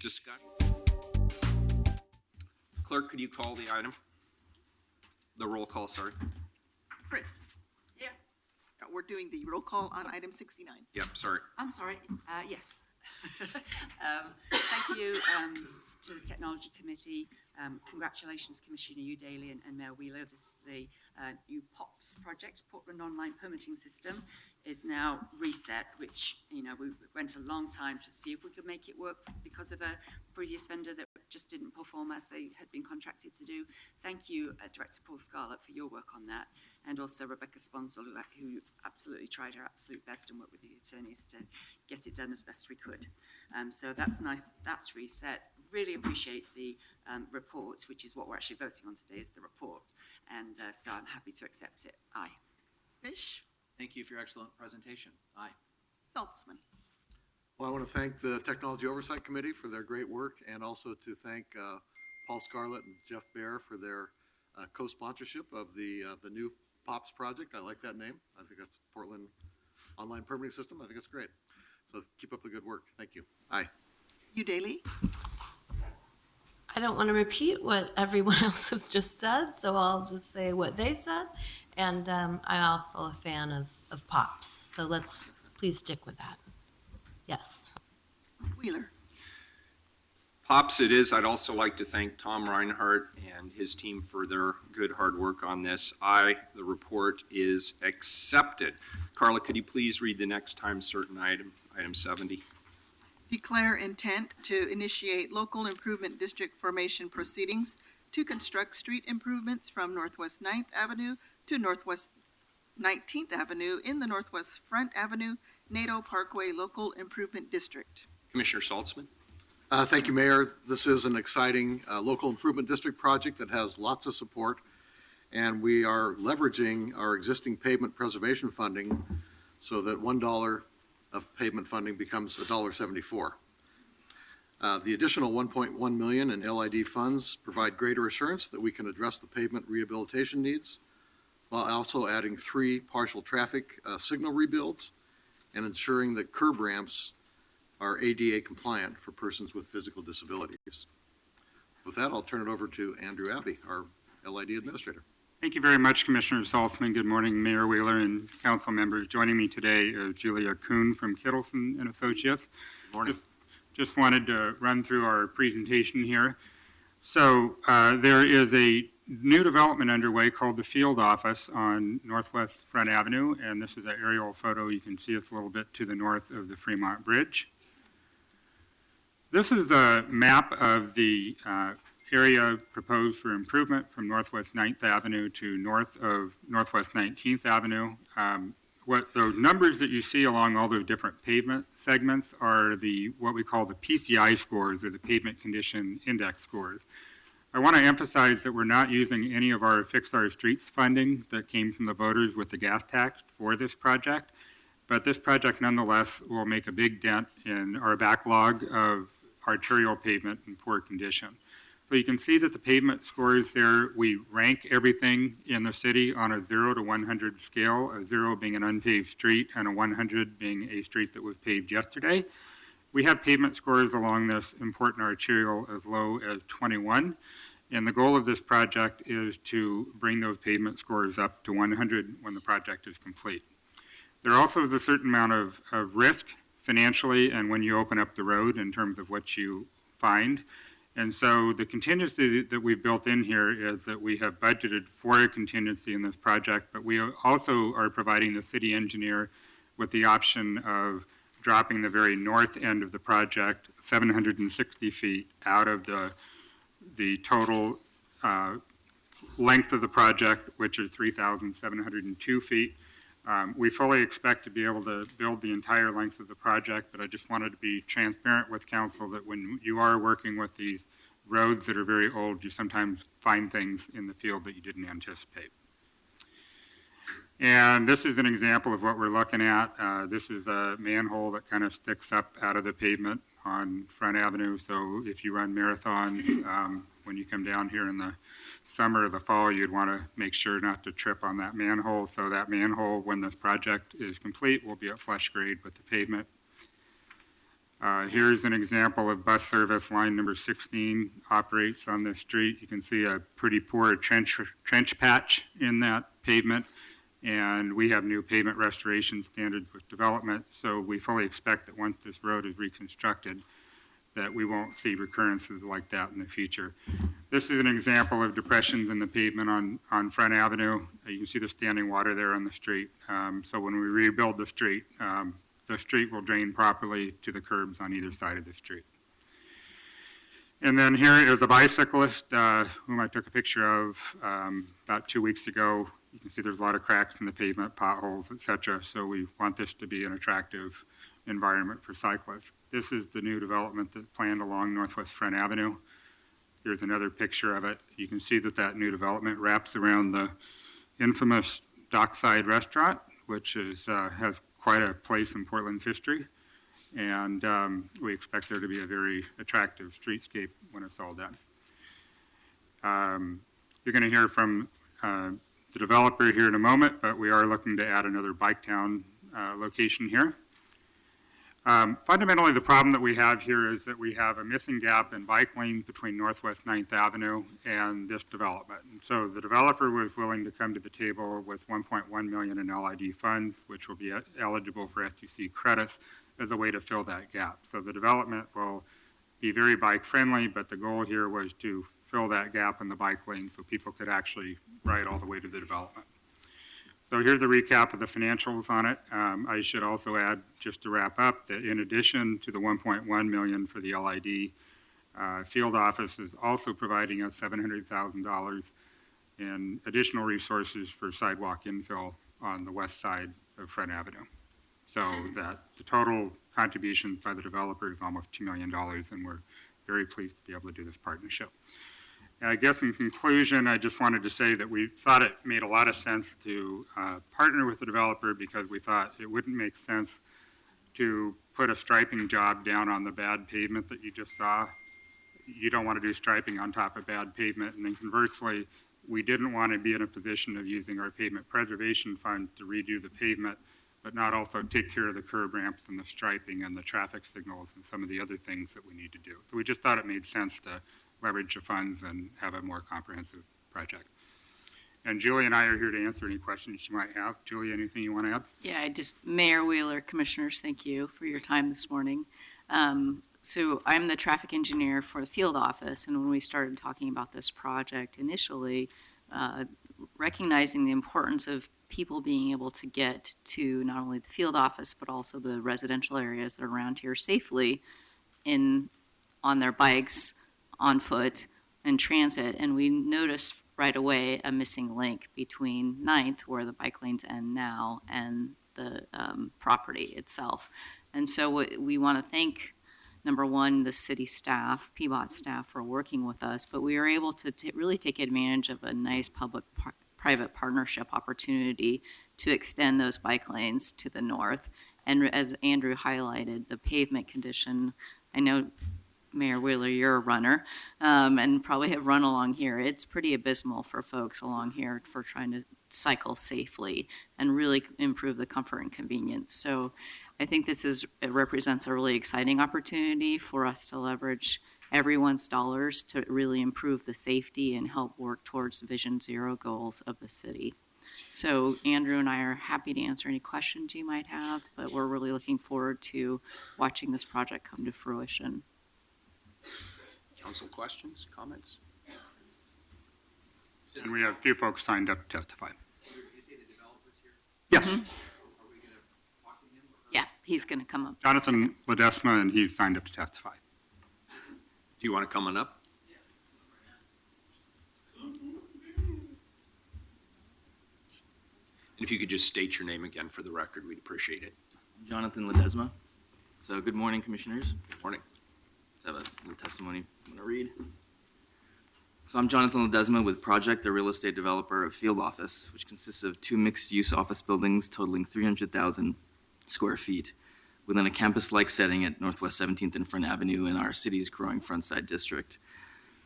Discussion. Clerk, could you call the item? The roll call, sorry. Fritz. Yeah. We're doing the roll call on item 69. Yep, sorry. I'm sorry, yes. Thank you to the Technology Committee. Congratulations, Commissioner Daly and Mayor Wheeler. The new POPS project, Portland Online Permitting System, is now reset, which, we went a long time to see if we could make it work because of a previous vendor that just didn't perform as they had been contracted to do. Thank you, Director Paul Scarlett, for your work on that, and also Rebecca Sponsel, who absolutely tried her absolute best and worked with the attorneys to get it done as best we could. So that's nice. That's reset. Really appreciate the report, which is what we're actually voting on today, is the report. And so I'm happy to accept it. Aye. Fish. Thank you for your excellent presentation. Aye. Saltzman. Well, I want to thank the Technology Oversight Committee for their great work, and also to thank Paul Scarlett and Jeff Bear for their co-sponsorship of the new POPS project. I like that name. I think that's Portland Online Permitting System. I think it's great. So keep up the good work. Thank you. Aye. Daly. I don't want to repeat what everyone else has just said, so I'll just say what they said. And I'm also a fan of POPs, so let's please stick with that. Yes. Wheeler. POPS it is. I'd also like to thank Tom Reinhardt and his team for their good hard work on this. The report is accepted. Carla, could you please read the next time certain item 70? Declare intent to initiate local improvement district formation proceedings to construct street improvements from Northwest 9th Avenue to Northwest 19th Avenue in the Northwest Front Avenue NATO Parkway Local Improvement District. Commissioner Saltzman. Thank you, Mayor. This is an exciting local improvement district project that has lots of support, and we are leveraging our existing pavement preservation funding so that $1 of pavement funding becomes $1.74. The additional $1.1 million in LID funds provide greater assurance that we can address the pavement rehabilitation needs, while also adding 3 partial traffic signal rebuilds and ensuring that curb ramps are ADA compliant for persons with physical disabilities. With that, I'll turn it over to Andrew Abbey, our LID administrator. Thank you very much, Commissioner Saltzman. Good morning, Mayor Wheeler and council members. Joining me today is Julia Kuhn from Kittleson and Associates. Good morning. Just wanted to run through our presentation here. So there is a new development underway called the Field Office on Northwest Front Avenue, and this is an aerial photo. You can see it's a little bit to the north of the Fremont Bridge. This is a map of the area proposed for improvement from Northwest 9th Avenue to north of Northwest 19th Avenue. What those numbers that you see along all those different pavement segments are what we call the PCI scores, or the Pavement Condition Index scores. I want to emphasize that we're not using any of our Fix Our Streets funding that came from the voters with the gas tax for this project, but this project nonetheless will make a big dent in our backlog of arterial pavement in poor condition. So you can see that the pavement scores there, we rank everything in the city on a 0 to 100 scale, a 0 being an unpaved street and a 100 being a street that was paved yesterday. We have pavement scores along this important arterial as low as 21, and the goal of this project is to bring those pavement scores up to 100 when the project is complete. There also is a certain amount of risk financially and when you open up the road in terms of what you find. And so the contingency that we've built in here is that we have budgeted for a contingency in this project, but we also are providing the city engineer with the option of dropping the very north end of the project 760 feet out of the total length of the project, which is 3,702 feet. We fully expect to be able to build the entire length of the project, but I just wanted to be transparent with council that when you are working with these roads that are very old, you sometimes find things in the field that you didn't anticipate. And this is an example of what we're looking at. This is a manhole that kind of sticks up out of the pavement on Front Avenue. So if you run marathons, when you come down here in the summer or the fall, you'd want to make sure not to trip on that manhole. So that manhole, when this project is complete, will be at flush grade with the pavement. Here's an example of bus service. Line number 16 operates on this street. You can see a pretty poor trench patch in that pavement, and we have new pavement restoration standards with development, so we fully expect that once this road is reconstructed, that we won't see recurrences like that in the future. This is an example of depressions in the pavement on Front Avenue. You can see the standing water there on the street. So when we rebuild the street will drain properly to the curbs on either side of the street. And then here is a bicyclist whom I took a picture of about 2 weeks ago. You can see there's a lot of cracks in the pavement, potholes, et cetera. So we want this to be an attractive environment for cyclists. This is the new development that's planned along Northwest Front Avenue. Here's another picture of it. You can see that that new development wraps around the infamous Dockside Restaurant, which is, has quite a place in Portland's history. And we expect there to be a very attractive streetscape when it's all done. You're going to hear from the developer here in a moment, but we are looking to add another bike town location here. Fundamentally, the problem that we have here is that we have a missing gap in bike lanes between Northwest 9th Avenue and this development. And so the developer was willing to come to the table with $1.1 million in LID funds, which will be eligible for STC credits as a way to fill that gap. So the development will be very bike friendly, but the goal here was to fill that gap in the bike lane so people could actually ride all the way to the development. So here's a recap of the financials on it. I should also add, just to wrap up, that in addition to the $1.1 million for the LID, field office is also providing us $700,000 in additional resources for sidewalk infill on the west side of Front Avenue. So that the total contribution by the developer is almost $2 million, and we're very pleased to be able to do this partnership. I guess in conclusion, I just wanted to say that we thought it made a lot of sense to partner with the developer because we thought it wouldn't make sense to put a striping job down on the bad pavement that you just saw. You don't want to do striping on top of bad pavement. And then conversely, we didn't want to be in a position of using our pavement preservation fund to redo the pavement, but not also take care of the curb ramps and the striping and the traffic signals and some of the other things that we need to do. So we just thought it made sense to leverage the funds and have a more comprehensive project. And Julie and I are here to answer any questions you might have. Julie, anything you want to add? Yeah, Mayor Wheeler, Commissioners, thank you for your time this morning. So I'm the traffic engineer for the field office, and when we started talking about this project initially, recognizing the importance of people being able to get to not only the field office, but also the residential areas that are around here safely on their bikes, on foot, and transit. And we noticed right away a missing link between 9th, where the bike lanes end now, and the property itself. And so we want to thank, number one, the city staff, PBOT staff, for working with us, but we were able to really take advantage of a nice public-private partnership opportunity to extend those bike lanes to the north. And as Andrew highlighted, the pavement condition, I know, Mayor Wheeler, you're a runner, and probably have run along here. It's pretty abysmal for folks along here for trying to cycle safely and really improve the comfort and convenience. So I think it represents a really exciting opportunity for us to leverage everyone's dollars to really improve the safety and help work towards the Vision Zero goals of the city. So Andrew and I are happy to answer any questions you might have, but we're really looking forward to watching this project come to fruition. Council questions, comments? And we have a few folks signed up to testify. Yes. Mm-hmm. Yeah, he's going to come up. Jonathan Ledesma, and he's signed up to testify. Do you want to come on up? And if you could just state your name again for the record, we'd appreciate it. Jonathan Ledesma. So good morning, Commissioners. Good morning. I have a little testimony I'm going to read. So I'm Jonathan Ledesma with Project, the real estate developer of Field Office, which consists of 2 mixed-use office buildings totaling 300,000 square feet within a campus-like setting at Northwest 17th and Front Avenue in our city's growing Frontside district.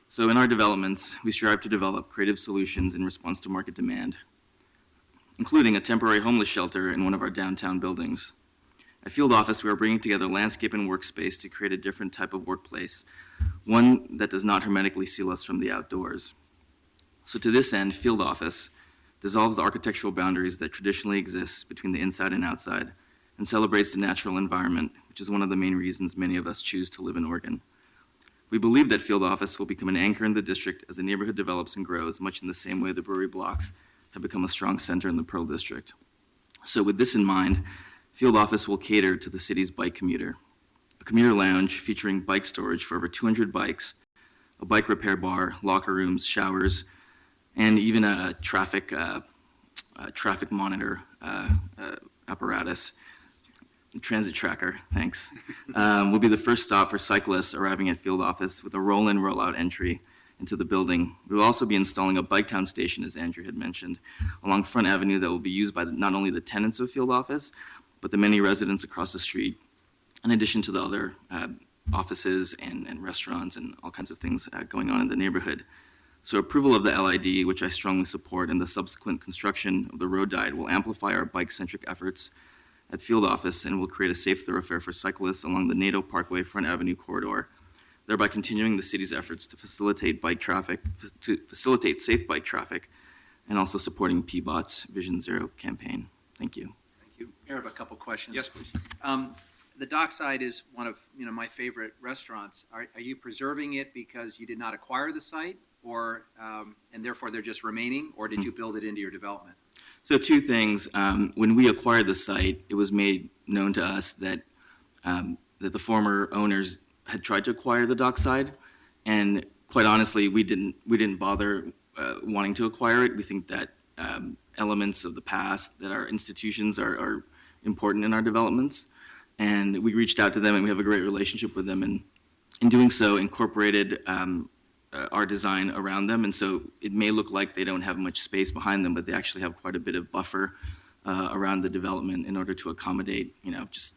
So in our developments, we strive to develop creative solutions in response to market demand, including a temporary homeless shelter in one of our downtown buildings. At Field Office, we are bringing together landscape and workspace to create a different type of workplace, one that does not hermetically seal us from the outdoors. So to this end, Field Office dissolves the architectural boundaries that traditionally exist between the inside and outside and celebrates the natural environment, which is one of the main reasons many of us choose to live in Oregon. We believe that Field Office will become an anchor in the district as the neighborhood develops and grows, much in the same way the brewery blocks have become a strong center in the Pearl District. So with this in mind, Field Office will cater to the city's bike commuter. A commuter lounge featuring bike storage for over 200 bikes, a bike repair bar, locker rooms, showers, and even a traffic monitor apparatus. Transit tracker, thanks, will be the first stop for cyclists arriving at Field Office with a roll-in, roll-out entry into the building. We will also be installing a bike town station, as Andrew had mentioned, along Front Avenue that will be used by not only the tenants of Field Office, but the many residents across the street, in addition to the other offices and restaurants and all kinds of things going on in the neighborhood. So approval of the LID, which I strongly support, and the subsequent construction of the road diet will amplify our bike-centric efforts at Field Office and will create a safe thoroughfare for cyclists along the Nadeau Parkway Front Avenue corridor, thereby continuing the city's efforts to facilitate safe bike traffic, and also supporting PBOT's Vision Zero campaign. Thank you. Thank you. Mayor, I have a couple questions. Yes, please. The Dockside is one of my favorite restaurants. Are you preserving it because you did not acquire the site, or and therefore they're just remaining, or did you build it into your development? So two things. When we acquired the site, it was made known to us that that the former owners had tried to acquire the Dockside, and quite honestly, we didn't bother wanting to acquire it. We think that elements of the past, that our institutions are important in our developments, and we reached out to them, and we have a great relationship with them, and in doing so, incorporated our design around them, and so it may look like they don't have much space behind them, but they actually have quite a bit of buffer around the development in order to accommodate, just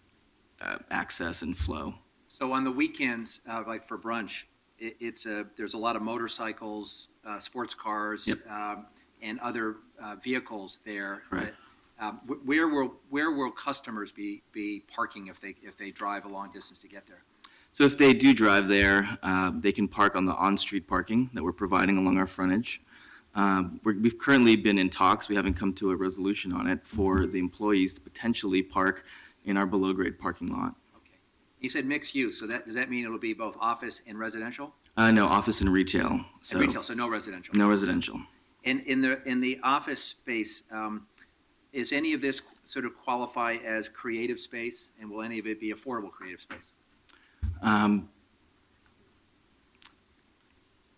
access and flow. So on the weekends, like for brunch, there's a lot of motorcycles, sports cars, Yep. And other vehicles there. Right. Where will customers be parking if they drive a long distance to get there? So if they do drive there, they can park on the on-street parking that we're providing along our frontage. We've currently been in talks, we haven't come to a resolution on it, for the employees to potentially park in our below-grade parking lot. Okay. You said mixed use, so does that mean it'll be both office and residential? No, office and retail. So And retail, so no residential? no residential. And in the office space, is any of this sort of qualify as creative space, and will any of it be affordable creative space?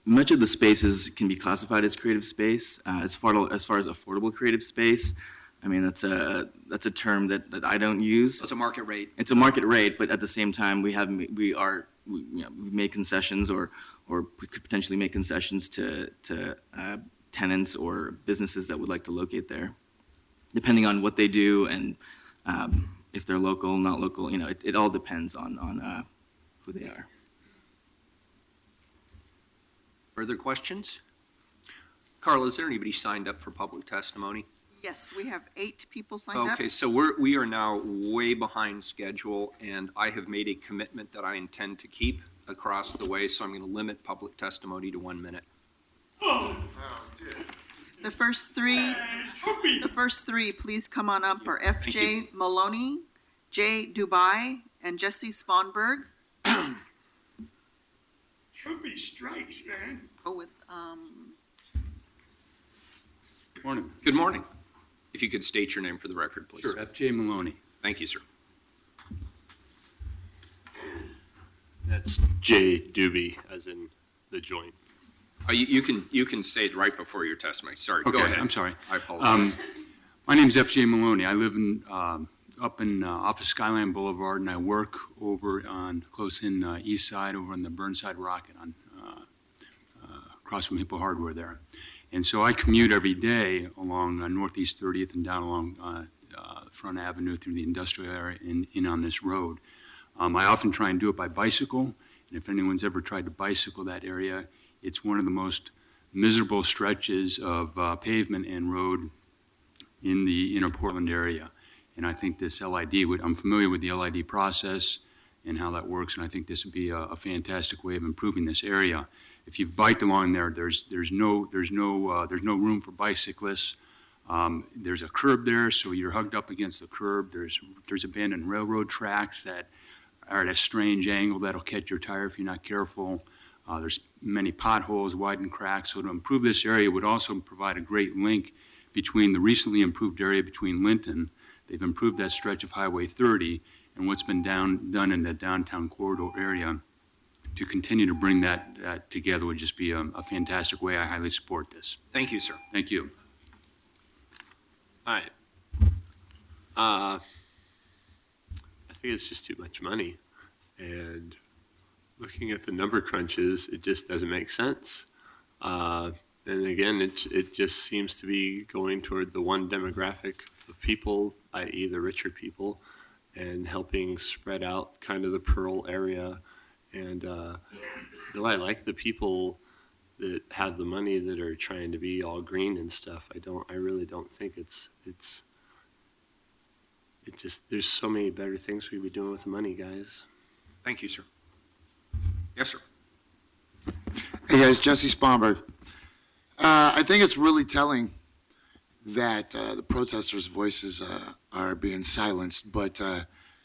Much of the spaces can be classified as creative space. As far as affordable creative space, I mean, that's a term that I don't use. So it's a market rate? It's a market rate, but at the same time, we make concessions, or we could potentially make concessions to tenants or businesses that would like to locate there, depending on what they do and if they're local, not local. It all depends on who they are. Further questions? Carla, is there anybody signed up for public testimony? Yes, we have 8 people signed up. Okay, so we are now way behind schedule, and I have made a commitment that I intend to keep across the way, so I'm going to limit public testimony to 1 minute. The first three, please come on up, are F.J. Maloney, Jay Dubai, and Jesse Sponberg. Should be strikes, man. Go with, Morning. Good morning. If you could state your name for the record, please. Sure, F.J. Maloney. Thank you, sir. That's J. Doobie, as in the joint. You can say it right before your testimony. Sorry, Okay, go ahead. I'm sorry. I apologize. My name's F.J. Maloney. I live up in off of Skyline Boulevard, and I work over on close in east side, over on the Burnside Rocket, on across from Hippo Hardware there. And so I commute every day along Northeast 30th and down along Front Avenue through the industrial area and in on this road. I often try and do it by bicycle, and if anyone's ever tried to bicycle that area, it's one of the most miserable stretches of pavement and road in the inner Portland area. And I think this LID I'm familiar with the LID process and how that works, and I think this would be a fantastic way of improving this area. If you've biked along there, there's no room for bicyclists. There's a curb there, so you're hugged up against the curb. There's abandoned railroad tracks that are at a strange angle that'll catch your tire if you're not careful. There's many potholes, widened cracks. So to improve this area would also provide a great link between the recently improved area between Linton. They've improved that stretch of Highway 30 and what's been done in the downtown corridor area. To continue to bring that together would just be a fantastic way. I highly support this. Thank you, sir. Thank you. All right. I think it's just too much money. And looking at the number crunches, it just doesn't make sense. And again, it just seems to be going toward the one demographic of people, i.e. the richer people, and helping spread out kind of the Pearl area. And though I like the people that have the money that are trying to be all green and stuff, I really don't think there's so many better things we could be doing with the money, guys. Thank you, sir. Yes, sir. Hey guys, Jesse Spomberg. I think it's really telling that the protesters' voices are being silenced, but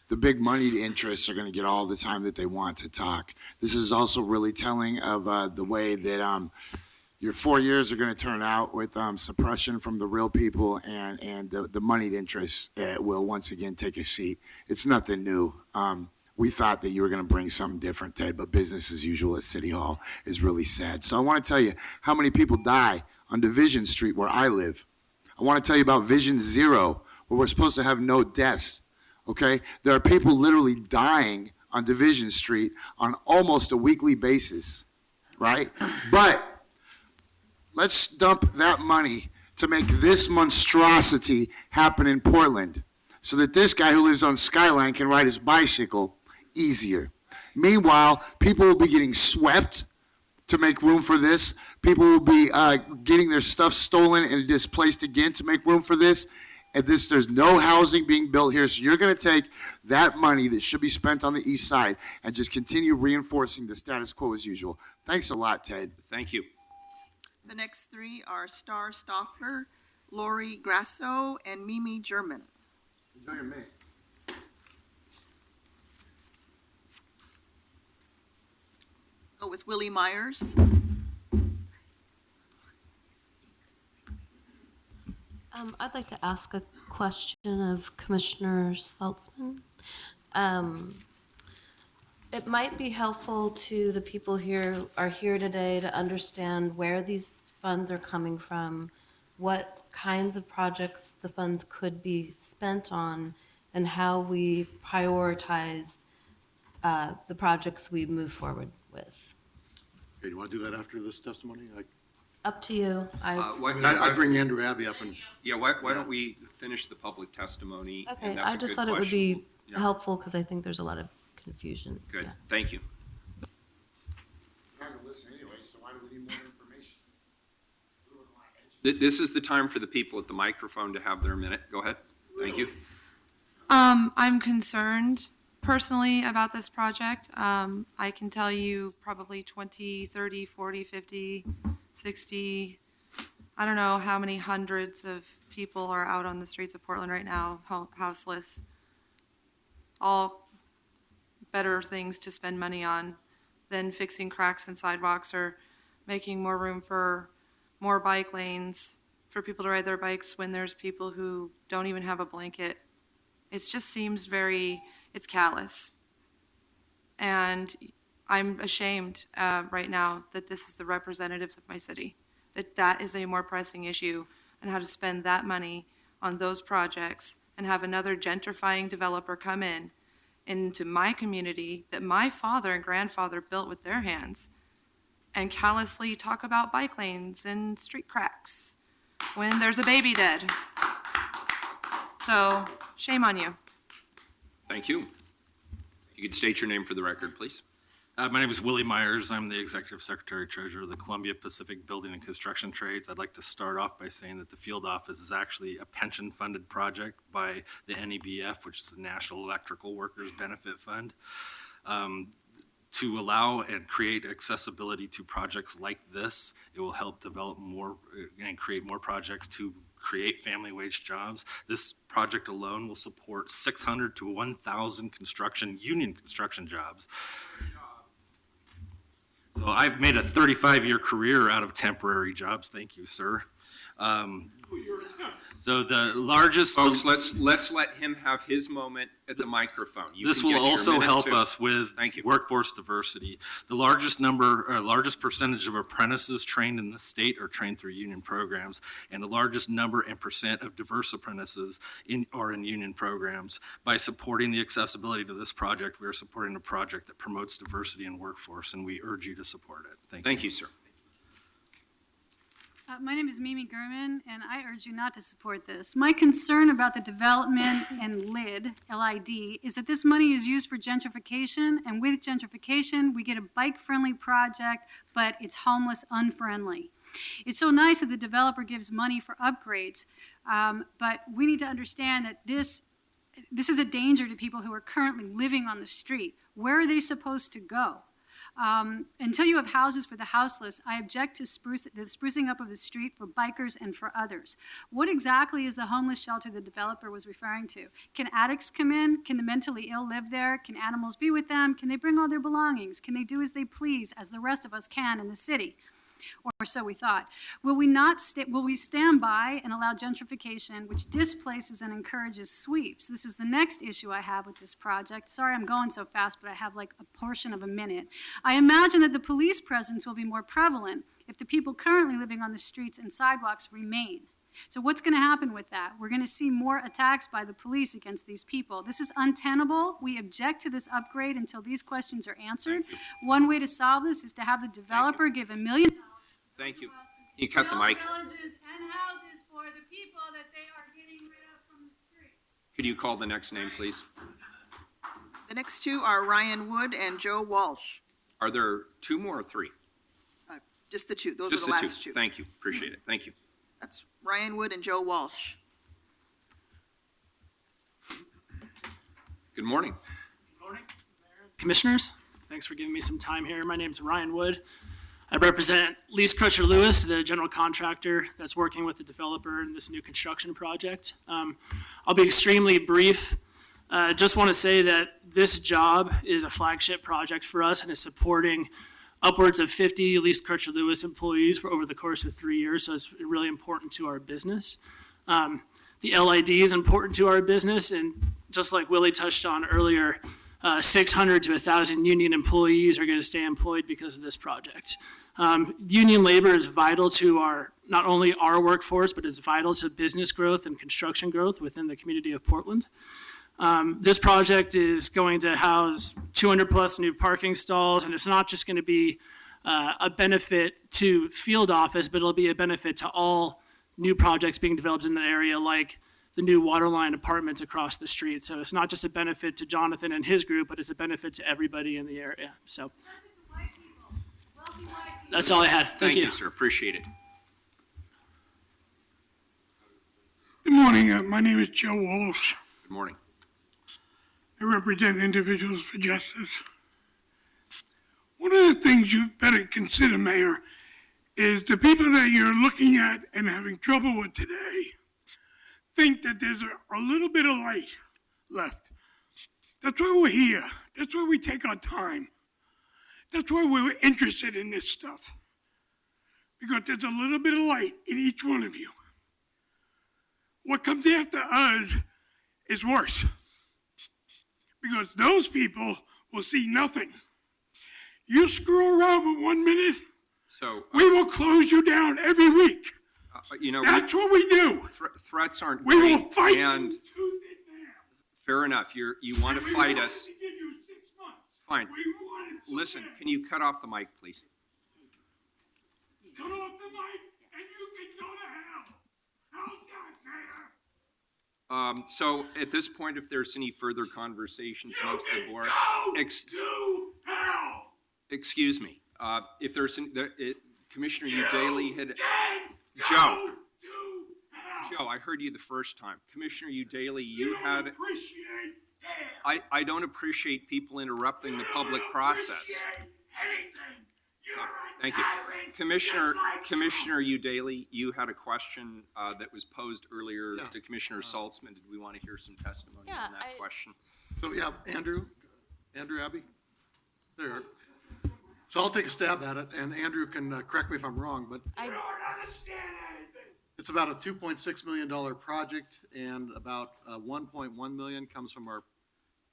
the big moneyed interests are going to get all the time that they want to talk. This is also really telling of the way that your 4 years are going to turn out with suppression from the real people, and the moneyed interests will once again take a seat. It's nothing new. We thought that you were going to bring something different, Ted, but business as usual at City Hall is really sad. So I want to tell you how many people die on Division Street where I live. I want to tell you about Vision Zero, where we're supposed to have no deaths, okay? There are people literally dying on Division Street on almost a weekly basis, right? But let's dump that money to make this monstrosity happen in Portland so that this guy who lives on Skyline can ride his bicycle easier. Meanwhile, people will be getting swept to make room for this. People will be getting their stuff stolen and displaced again to make room for this. And there's no housing being built here. So you're going to take that money that should be spent on the east side and just continue reinforcing the status quo as usual. Thanks a lot, Ted. Thank you. The next three are Star Stoffler, Lori Grasso, and Mimi German. Enjoy your May. Go with Willie Myers. I'd like to ask a question of Commissioner Saltzman. It might be helpful to the people who are here today to understand where these funds are coming from, what kinds of projects the funds could be spent on, and how we prioritize the projects we move forward with. Okay, do you want to do that after this testimony? Up to you. I'd bring Andrew Abbey up and. Yeah, why don't we finish the public testimony? Okay, and that's I a just good thought it would be question. helpful because I think there's a lot of confusion. Good, Yeah. thank you. You're not going to listen anyway, so why do we need more information? This is the time for the people at the microphone to have their minute. Go ahead. Thank you. I'm concerned personally about this project. I can tell you probably 20, 30, 40, 50, 60, I don't know how many hundreds of people are out on the streets of Portland right now, houseless. All better things to spend money on than fixing cracks in sidewalks or making more room for more bike lanes for people to ride their bikes when there's people who don't even have a blanket. It just seems it's callous. And I'm ashamed right now that this is the representatives of my city, that is a more pressing issue, and how to spend that money on those projects and have another gentrifying developer come into my community that my father and grandfather built with their hands and callously talk about bike lanes and street cracks when there's a baby dead. So, shame on you. Thank you. You can state your name for the record, please. My name is Willie Myers. I'm the Executive Secretary Treasurer of the Columbia Pacific Building and Construction Trades. I'd like to start off by saying that the field office is actually a pension-funded project by the NEBF, which is the National Electrical Workers Benefit Fund, to allow and create accessibility to projects like this. It will help develop more and create more projects to create family wage jobs. This project alone will support 600 to 1,000 union construction jobs. So I've made a 35-year career out of temporary jobs. Thank you, sir. So the largest... Folks, let's let him have his moment at the microphone. This will also help us with workforce diversity. The largest percentage of apprentices trained in the state are trained through union programs, and the largest number and percent of diverse apprentices are in union programs. By supporting the accessibility to this project, we are supporting a project that promotes diversity in workforce, and we urge you to support it. Thank you, sir. My name is Mimi Gurman, and I urge you not to support this. My concern about the development and LID, L-I-D, is that this money is used for gentrification, and with gentrification, we get a bike-friendly project, but it's homeless unfriendly. It's so nice that the developer gives money for upgrades, but we need to understand that this is a danger to people who are currently living on the street. Where are they supposed to go? Until you have houses for the houseless, I object to the sprucing up of the street for bikers and for others. What exactly is the homeless shelter the developer was referring to? Can addicts come in? Can the mentally ill live there? Can animals be with them? Can they bring all their belongings? Can they do as they please, as the rest of us can in the city? Or so we thought. Will we stand by and allow gentrification, which displaces and encourages sweeps? This is the next issue I have with this project. Sorry I'm going so fast, but I have like a portion of a minute. I imagine that the police presence will be more prevalent if the people currently living on the streets and sidewalks remain. So what's going to happen with that? We're going to see more attacks by the police against these people. This is untenable. We object to this upgrade until these questions are answered. One way to solve this is to have the developer give $1 million. Thank you. Can you cut the mic? Villages and houses for the people that they are getting rid of from the street. Could you call the next name, please? The next two are Ryan Wood and Joe Walsh. Are there two more or three? Just the two. Those Just are the the last two. Thank you. Appreciate it. Thank you. That's Ryan Wood and Joe Walsh. Good morning. Commissioners, thanks for giving me some time here. My name's Ryan Wood. I represent Lease Crutcher Lewis, the general contractor that's working with the developer in this new construction project. I'll be extremely brief. Just want to say that this job is a flagship project for us and is supporting upwards of 50 Lease Crutcher Lewis employees for over the course of 3 years, so it's really important to our business. The LID is important to our business, and just like Willie touched on earlier, 600 to 1,000 union employees are going to stay employed because of this project. Union labor is vital to not only our workforce, but it's vital to business growth and construction growth within the community of Portland. This project is going to house 200 plus new parking stalls, and it's not just going to be a benefit to field office, but it'll be a benefit to all new projects being developed in the area, like the new Waterline apartments across the street. So it's not just a benefit to Jonathan and his group, but it's a benefit to everybody in the area. So that's all I had. Thank you. Thank you, sir. Appreciate it. Good morning. My name is Joe Walsh. Good morning. I represent Individuals for Justice. One of the things you better consider, Mayor, is the people that you're looking at and having trouble with today think that there's a little bit of light left. That's why we're here. That's why we take our time. That's why we're interested in this stuff. Because there's a little bit of light in each one of you. What comes after us is worse. Because those people will see nothing. You screw around for 1 minute, so we will close you down every week. That's what we do. Threats aren't We great, will fight and fair enough. You want to fight us. To give you 6 months. Fine. We wanted so Listen, bad. can you cut off the mic, please? Cut off the mic and you can go to hell. How's that, Mayor? So at this point, if there's any further conversations amongst the board, Go to hell. Excuse me. If there's, Commissioner Udaly had, Joe, I heard you the first time. Commissioner Udaly, you had, I don't appreciate people interrupting the public process. Thank you. Commissioner Udaly, you had a question that was posed earlier to Commissioner Saltzman. Did we want to hear some testimony on that question? So, yeah, Andrew Abbey, there. So I'll take a stab at it, and Andrew can correct me if I'm wrong, but it's about a $2.6 million project, and about 1.1 million comes from our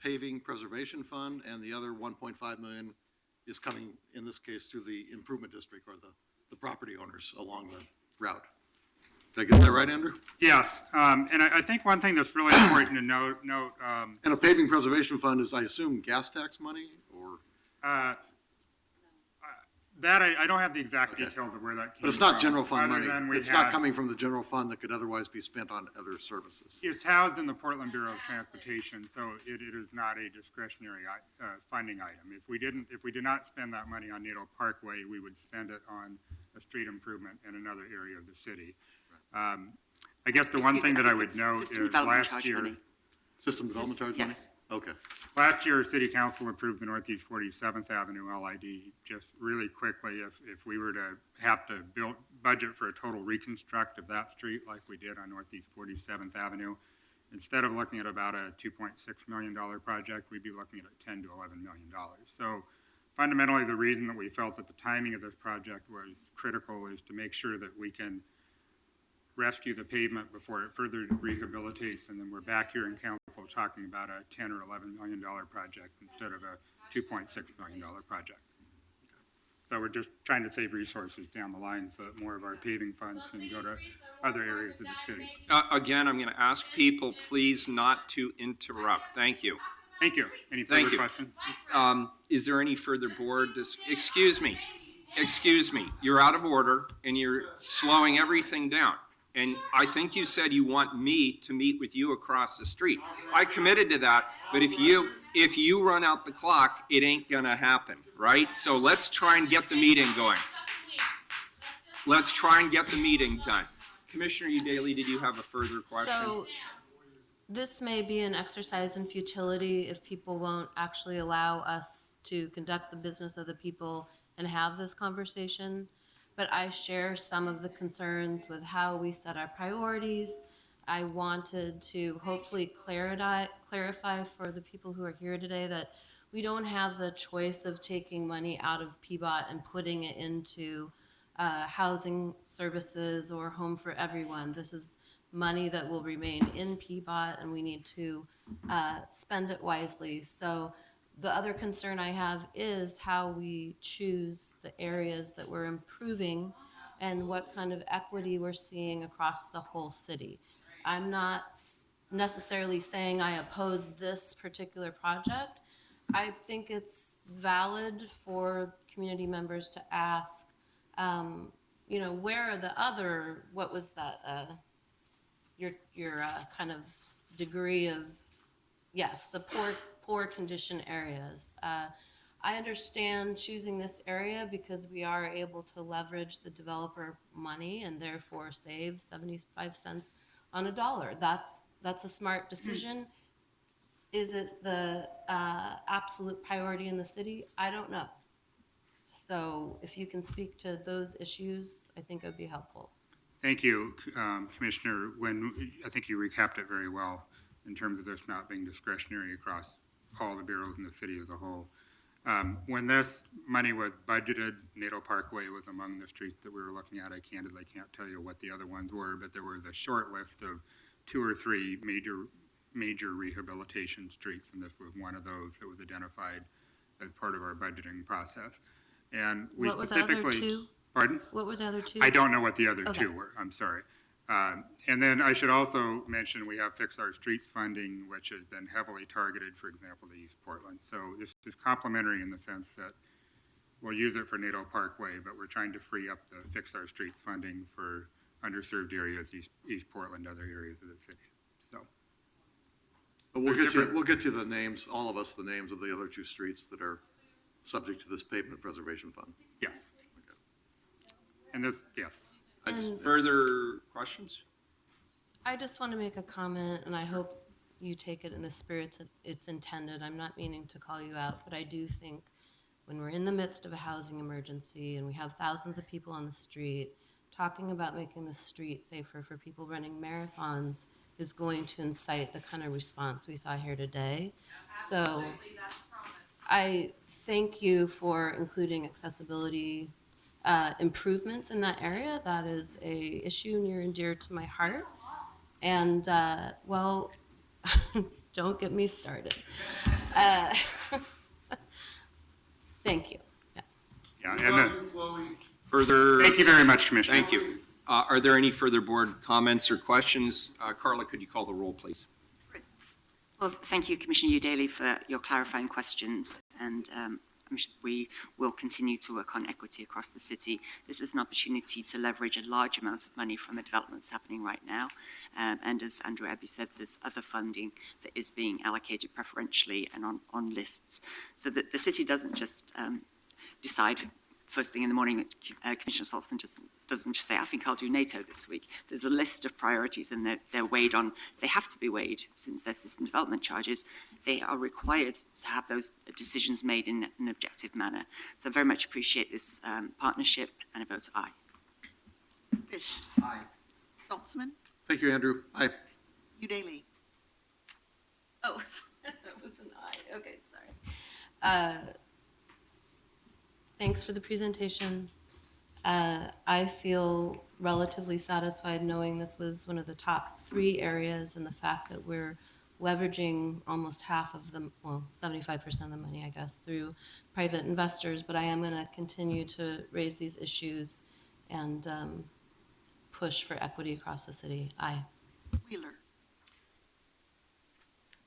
paving preservation fund, and the other 1.5 million is coming, in this case, through the improvement district or the property owners along the route. Did I get that right, Andrew? Yes, and I think one thing that's really important to note. And a paving preservation fund is, I assume, gas tax money, or? That I don't have the exact details of where that came from. But it's not general fund money. It's not had- coming from the general fund that could otherwise be spent on other services. It's housed in the Portland Bureau of Transportation, so it is not a discretionary funding item. If we did not spend that money on Nato Parkway, we would spend it on a street improvement in another area of the city. I guess the one thing that I would note is last year. System development charge money? Yes. Okay. Last year, City Council approved the Northeast 47th Avenue LID. Just really quickly, if we were to have to budget for a total reconstruct of that street like we did on Northeast 47th Avenue, instead of looking at about a $2.6 million project, we'd be looking at $10 to $11 million. So fundamentally, the reason that we felt that the timing of this project was critical is to make sure that we can rescue the pavement before it further rehabilitates, and then we're back here in council talking about a $10 or $11 million project instead of a $2.6 million project. So we're just trying to save resources down the line so that more of our paving funds can go to other areas of the city. Again, I'm going to ask people please not to interrupt. Thank you. Thank you. Any further questions? Is there any further board? Excuse me. You're out of order and you're slowing everything down. And I think you said you want me to meet with you across the street. I committed to that, but if you run out the clock, it ain't gonna happen, right? So let's try and get the meeting going. Let's try and get the meeting done. Commissioner Udaly, did you have a further question? So this may be an exercise in futility if people won't actually allow us to conduct the business of the people and have this conversation. But I share some of the concerns with how we set our priorities. I wanted to hopefully clarify for the people who are here today that we don't have the choice of taking money out of PBOT and putting it into housing services or home for everyone. This is money that will remain in PBOT, and we need to spend it wisely. So the other concern I have is how we choose the areas that we're improving and what kind of equity we're seeing across the whole city. I'm not necessarily saying I oppose this particular project. I think it's valid for community members to ask, where are the other, what was that, your kind of degree of, yes, the poor condition areas. I understand choosing this area because we are able to leverage the developer money and therefore save 75 cents on a dollar. That's a smart decision. Is it the absolute priority in the city? I don't know. So if you can speak to those issues, I think it would be helpful. Thank you, Commissioner. I think you recapped it very well in terms of this not being discretionary across all the bureaus in the city as a whole. When this money was budgeted, Nato Parkway was among the streets that we were looking at. I candidly can't tell you what the other ones were, but there was a short list of 2 or 3 major rehabilitation streets, and this was one of those that was identified as part of our budgeting process. And we what specifically, were the other 2? Pardon? What were the other 2? I don't know what the other Okay. 2 were. I'm sorry. And then I should also mention we have Fix Our Streets funding, which has been heavily targeted, for example, to East Portland. So this is complementary in the sense that we'll use it for Nato Parkway, but we're trying to free up the Fix Our Streets funding for underserved areas, East Portland, other areas of the city. So. But we'll get you the names, all of us, the names of the other 2 streets that are subject to this pavement preservation fund. Yes. And this, yes. Further questions? I just want to make a comment, and I hope you take it in the spirit it's intended. I'm not meaning to call you out, but I do think when we're in the midst of a housing emergency and we have thousands of people on the street, talking about making the street safer for people running marathons is going to incite the kind of response we saw here today. So I thank you for including accessibility improvements in that area. That is a issue near and dear to my heart. And, well, don't get me started. Thank you. Yeah, and Further? thank you very much, Commissioner. Thank you. Are there any further board comments or questions? Carla, could you call the roll, please? Well, thank you, Commissioner Daly, for your clarifying questions. And we will continue to work on equity across the city. This is an opportunity to leverage a large amount of money from a development that's happening right now. And as Andrew Abbey said, there's other funding that is being allocated preferentially and on lists. So that the city doesn't just decide first thing in the morning. Commissioner Saltzman doesn't just say, I think I'll do NATO this week. There's a list of priorities, and they're weighed on. They have to be weighed since they're system development charges. They are required to have those decisions made in an objective manner. So I very much appreciate this partnership, and I vote aye. Fish. Aye. Saltzman. Thank you, Andrew. Aye. Udaly. Oh, that was an aye. Okay, sorry. Thanks for the presentation. I feel relatively satisfied knowing this was one of the top 3 areas, and the fact that we're leveraging almost half of the, well, 75% of the money, I guess, through private investors. But I am going to continue to raise these issues and push for equity across the city. Aye. Wheeler.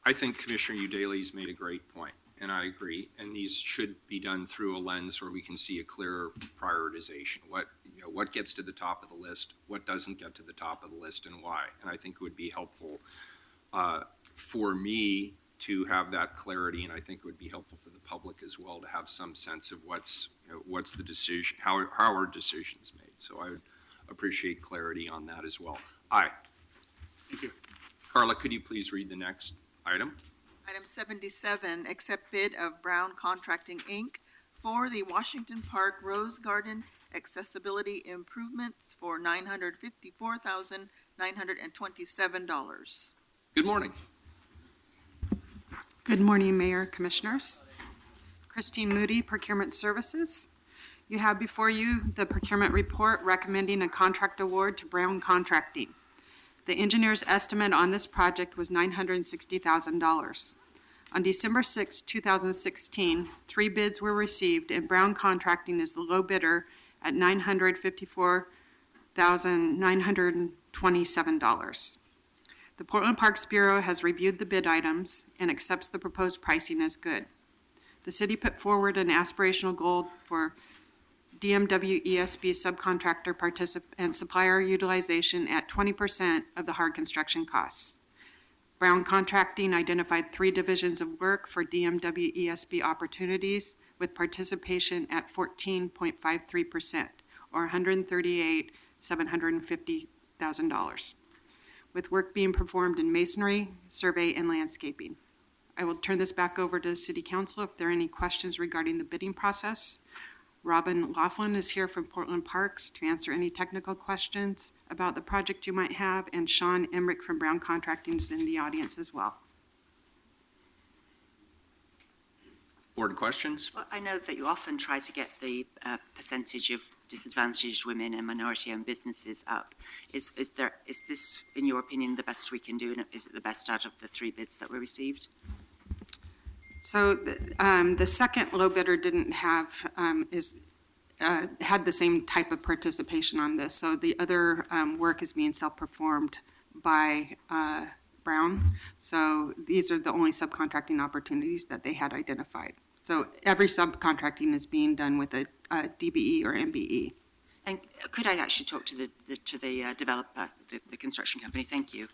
I think Commissioner Udaly's made a great point, and I agree. And these should be done through a lens where we can see a clearer prioritization. What gets to the top of the list, what doesn't get to the top of the list, and why. And I think it would be helpful for me to have that clarity, and I think it would be helpful for the public as well to have some sense of what's the decision, how are decisions made. So I would appreciate clarity on that as well. Aye. Thank you. Carla, could you please read the next item? Item 77, accept bid of Brown Contracting, Inc. for the Washington Park Rose Garden accessibility improvements for $954,927. Good morning. Good morning, Mayor, Commissioners. Christine Moody, Procurement Services. You have before you the procurement report recommending a contract award to Brown Contracting. The engineer's estimate on this project was $960,000. On December 6, 2016, 3 bids were received, and Brown Contracting is the low bidder at $954,927. The Portland Parks Bureau has reviewed the bid items and accepts the proposed pricing as good. The city put forward an aspirational goal for DMW ESB subcontractor and supplier utilization at 20% of the hard construction costs. Brown Contracting identified 3 divisions of work for DMW ESB opportunities with participation at 14.53%, or $138,750,000, with work being performed in masonry, survey, and landscaping. I will turn this back over to the City Council if there are any questions regarding the bidding process. Robin Laughlin is here from Portland Parks to answer any technical questions about the project you might have, and Sean Emmerich from Brown Contracting is in the audience as well. Board questions? Well, I know that you often try to get the percentage of disadvantaged women and minority-owned businesses up. Is this, in your opinion, the best we can do, and is it the best out of the 3 bids that were received? So the second low bidder didn't have, had the same type of participation on this. So the other work is being self-performed by Brown. So these are the only subcontracting opportunities that they had identified. So every subcontracting is being done with a DBE or MBE. And could I actually talk to the developer, the construction company? Thank you.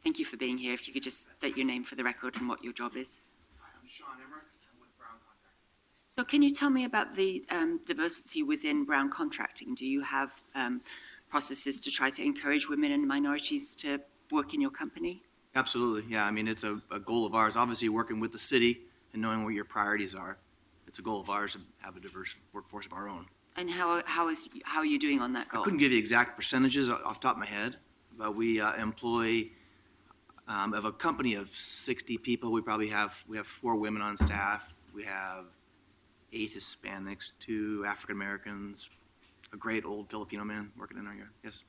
Thank you for being here. If you could just state your name for the record and what your job is. So can you tell me about the diversity within Brown Contracting? Do you have processes to try to encourage women and minorities to work in your company? Absolutely, yeah. I mean, it's a goal of ours. Obviously, working with the city and knowing what your priorities are, it's a goal of ours to have a diverse workforce of our own. And how are you doing on that I goal? couldn't give you exact percentages off the top of my head, but we employ, of a company of 60 people, we have 4 women on staff. We have 8 Hispanics, 2 African Americans, a great old Filipino man working in our yard. Yes.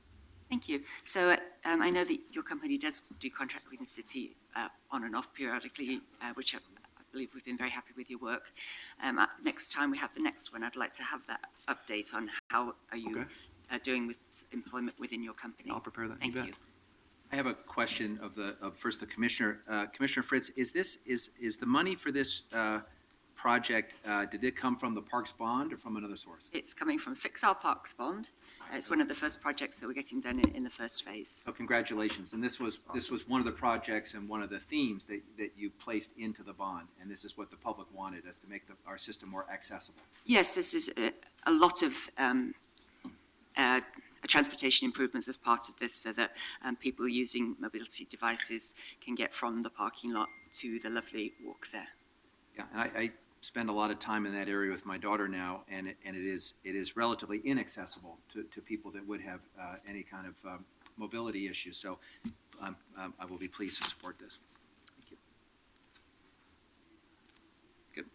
Thank you. So I know that your company does do contract with the city on and off periodically, which I believe we've been very happy with your work. Next time we have the next one, I'd like to have that update on how are you doing with employment within your company. I'll prepare that. Thank you. I have a question of first the commissioner. Commissioner Fritz, is the money for this project, did it come from the Parks Bond or from another source? It's coming from Fix Our Parks Bond. It's one of the first projects that we're getting done in the first phase. Oh, congratulations. And this was one of the projects and one of the themes that you placed into the bond. And this is what the public wanted, us to make our system more accessible. Yes, this is a lot of transportation improvements as part of this so that people using mobility devices can get from the parking lot to the lovely walk there. Yeah, and I spend a lot of time in that area with my daughter now, and it is relatively inaccessible to people that would have any kind of mobility issues. So I will be pleased to support this. Thank you. Good.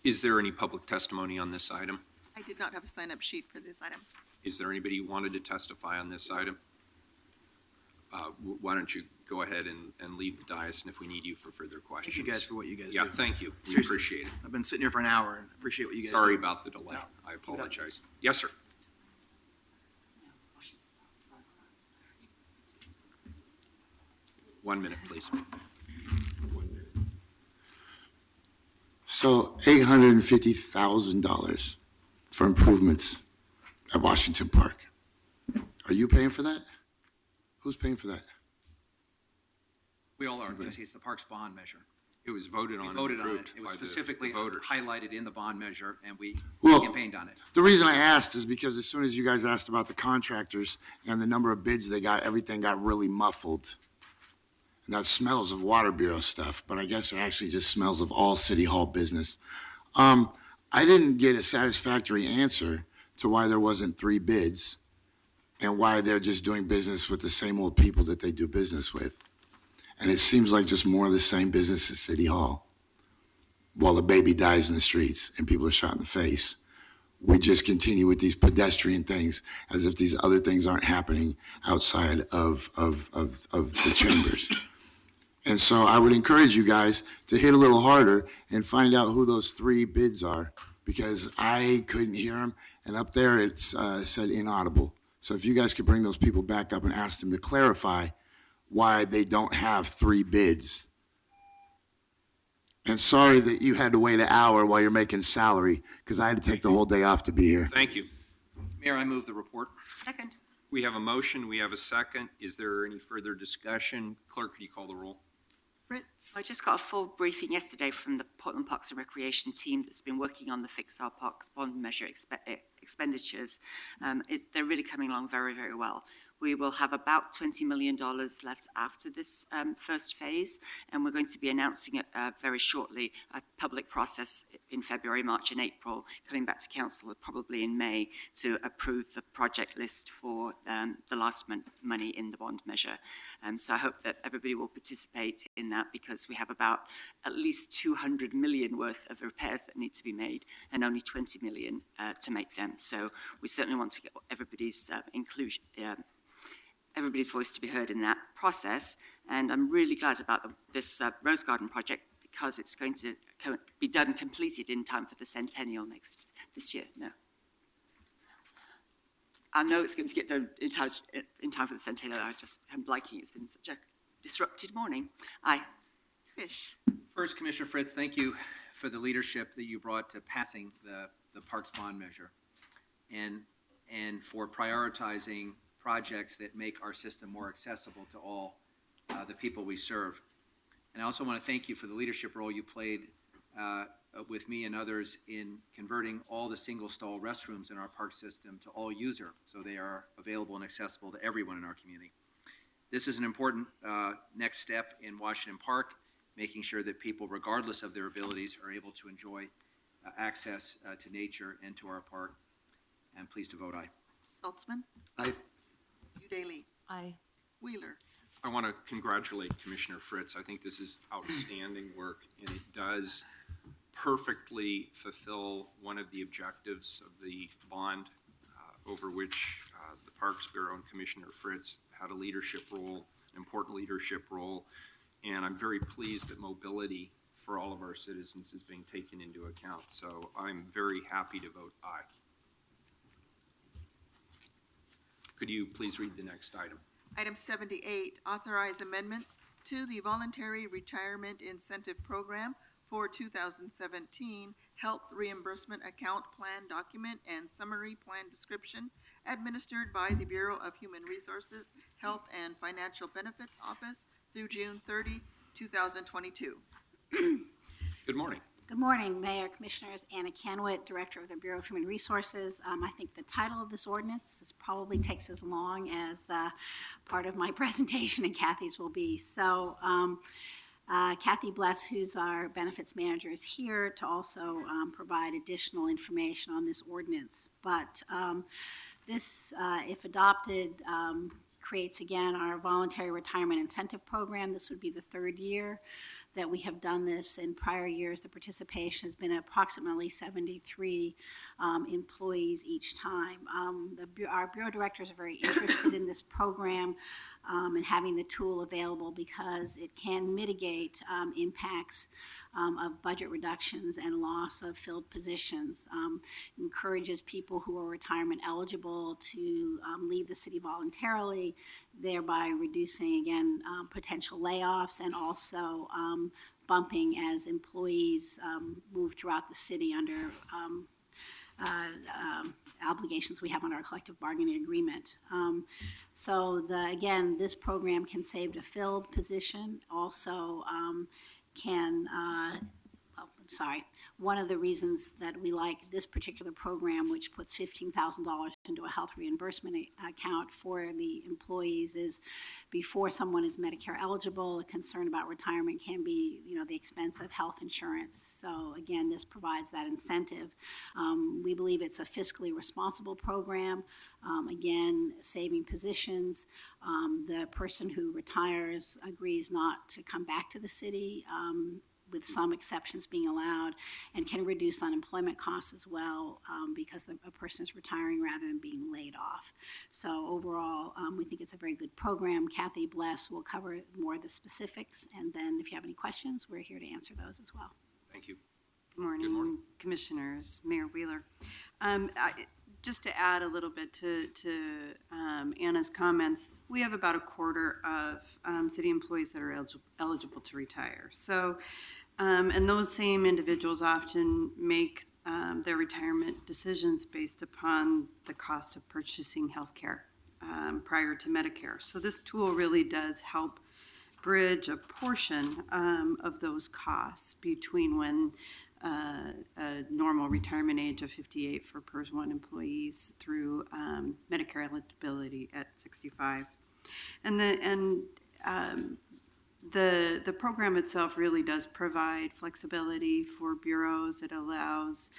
Is there any public testimony on this item? I did not have a sign-up sheet for this item. Is there anybody who wanted to testify on this item? Why don't you go ahead and leave the dais, and if we need you for further questions. Thank you guys for what you guys do. Yeah, thank you. We Seriously. appreciate it. I've been sitting here for an hour and appreciate what you guys do. Sorry about the delay. No, I keep it up. apologize. Yes, sir. One minute, please. So $850,000 for improvements at Washington Park. Are you paying for that? Who's paying for that? We all are, Jesse. It's the Parks Bond measure. It was voted on We and voted on it. approved It was by the specifically voters. highlighted in the bond measure, and we Well, campaigned on it. The reason I asked is because as soon as you guys asked about the contractors and the number of bids they got, everything got really muffled. And that smells of Water Bureau stuff, but I guess it actually just smells of all City Hall business. I didn't get a satisfactory answer to why there wasn't 3 bids and why they're just doing business with the same old people that they do business with. And it seems like just more of the same business at City Hall. While a baby dies in the streets and people are shot in the face, we just continue with these pedestrian things as if these other things aren't happening outside of the chambers. And so I would encourage you guys to hit a little harder and find out who those 3 bids are, because I couldn't hear them, and up there it said inaudible. So if you guys could bring those people back up and ask them to clarify why they don't have 3 bids. And sorry that you had to wait an hour while you're making salary, because I had to take the whole day off to be here. Thank you. Mayor, I move the report. Second. We have a motion, we have a second. Is there any further discussion? Clerk, could you call the roll? Fritz? I just got a full briefing yesterday from the Portland Parks and Recreation team that's been working on the Fix Our Parks bond measure expenditures. They're really coming along very, very well. We will have about $20 million left after this first phase, and we're going to be announcing it very shortly, a public process in February, March, and April, coming back to council probably in May to approve the project list for the last money in the bond measure. So I hope that everybody will participate in that, because we have about at least 200 million worth of repairs that need to be made and only 20 million to make them. So we certainly want to get everybody's inclusion, everybody's voice to be heard in that process. And I'm really glad about this Rose Garden project, because it's going to be done, completed in time for the centennial this year. No. I know it's going to get done in time for the centennial. I'm liking it. It's been such a disrupted morning. Aye. Fish. First, Commissioner Fritz, thank you for the leadership that you brought to passing the Parks Bond measure, and for prioritizing projects that make our system more accessible to all the people we serve. And I also want to thank you for the leadership role you played with me and others in converting all the single-stall restrooms in our park system to all user, so they are available and accessible to everyone in our community. This is an important next step in Washington Park, making sure that people, regardless of their abilities, are able to enjoy access to nature and to our park. And please to vote aye. Saltzman? Aye. Udaly? Aye. Wheeler? I want to congratulate Commissioner Fritz. I think this is outstanding work, and it does perfectly fulfill one of the objectives of the bond over which the Parks Bureau and Commissioner Fritz had a leadership role, an important leadership role, and I'm very pleased that mobility for all of our citizens is being taken into account. So I'm very happy to vote aye. Could you please read the next item? Item 78, authorize amendments to the Voluntary Retirement Incentive Program for 2017 Health Reimbursement Account Plan Document and Summary Plan Description administered by the Bureau of Human Resources, Health and Financial Benefits Office through June 30, 2022. Good morning. Good morning, Mayor, Commissioners. Anna Canwit, Director of the Bureau of Human Resources. I think the title of this ordinance probably takes as long as part of my presentation, and Kathy's will be. So Kathy Bless, who's our benefits manager, is here to also provide additional information on this ordinance. But this, if adopted, creates again our voluntary retirement incentive program. This would be the third year that we have done this. In prior years, the participation has been approximately 73 employees each time. Our Bureau directors are very interested in this program and having the tool available because it can mitigate impacts of budget reductions and loss of filled positions. Encourages people who are retirement eligible to leave the city voluntarily, thereby reducing, again, potential layoffs and also bumping as employees move throughout the city under obligations we have on our collective bargaining agreement. So again, this program can save a filled position, also one of the reasons that we like this particular program, which puts $15,000 into a health reimbursement account for the employees, is before someone is Medicare eligible, a concern about retirement can be, the expense of health insurance. So again, this provides that incentive. We believe it's a fiscally responsible program. Again, saving positions. The person who retires agrees not to come back to the city, with some exceptions being allowed, and can reduce unemployment costs as well because a person is retiring rather than being laid off. So overall, we think it's a very good program. Kathy Bless will cover more of the specifics, and then if you have any questions, we're here to answer those as well. Thank you. Good morning, Commissioners, Mayor Wheeler. Just to add a little bit to Anna's comments, we have about a quarter of city employees that are eligible to retire. So, and those same individuals often make their retirement decisions based upon the cost of purchasing health care prior to Medicare. So this tool really does help bridge a portion of those costs between when a normal retirement age of 58 for PERS 1 employees through Medicare eligibility at 65. And the program itself really does provide flexibility for bureaus. It allows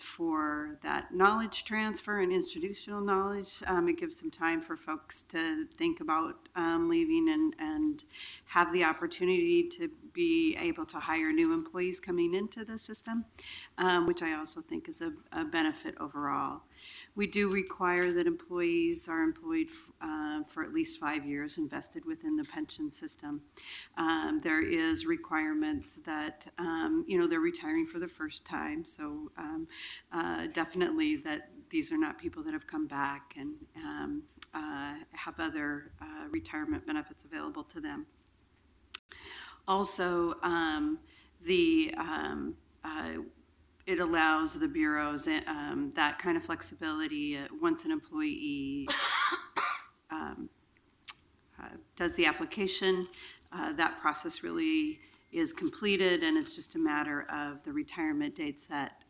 for that knowledge transfer and institutional knowledge. It gives some time for folks to think about leaving and have the opportunity to be able to hire new employees coming into the system, which I also think is a benefit overall. We do require that employees are employed for at least 5 years invested within the pension system. There is requirements that, they're retiring for the first time. So definitely that these are not people that have come back and have other retirement benefits available to them. Also, it allows the bureaus that kind of flexibility once an employee does the application. that process really is completed, and it's just a matter of the retirement date set,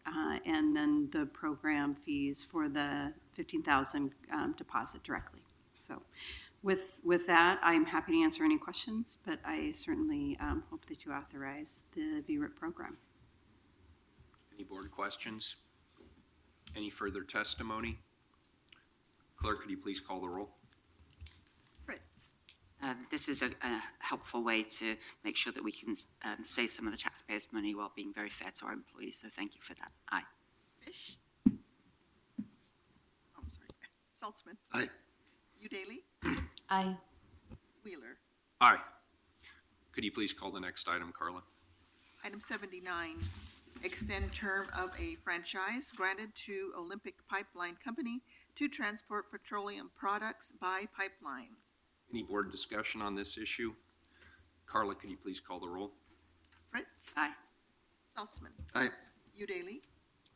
and then the program fees for the 15,000 deposit directly. So with that, I'm happy to answer any questions, but I certainly hope that you authorize the VRIP program. Any board questions? Any further testimony? Clerk, could you please call the roll? Fritz. This is a helpful way to make sure that we can save some of the taxpayers' money while being very fair to our employees. So thank you for that. Aye. Fish. Oh, sorry. Saltzman. Aye. Udaly. Aye. Wheeler. Aye. Could you please call the next item, Carla? Item 79, extend term of a franchise granted to Olympic Pipeline Company to transport petroleum products by pipeline. Any board discussion on this issue? Carla, could you please call the roll? Fritz. Aye. Saltzman. Aye. Udaly.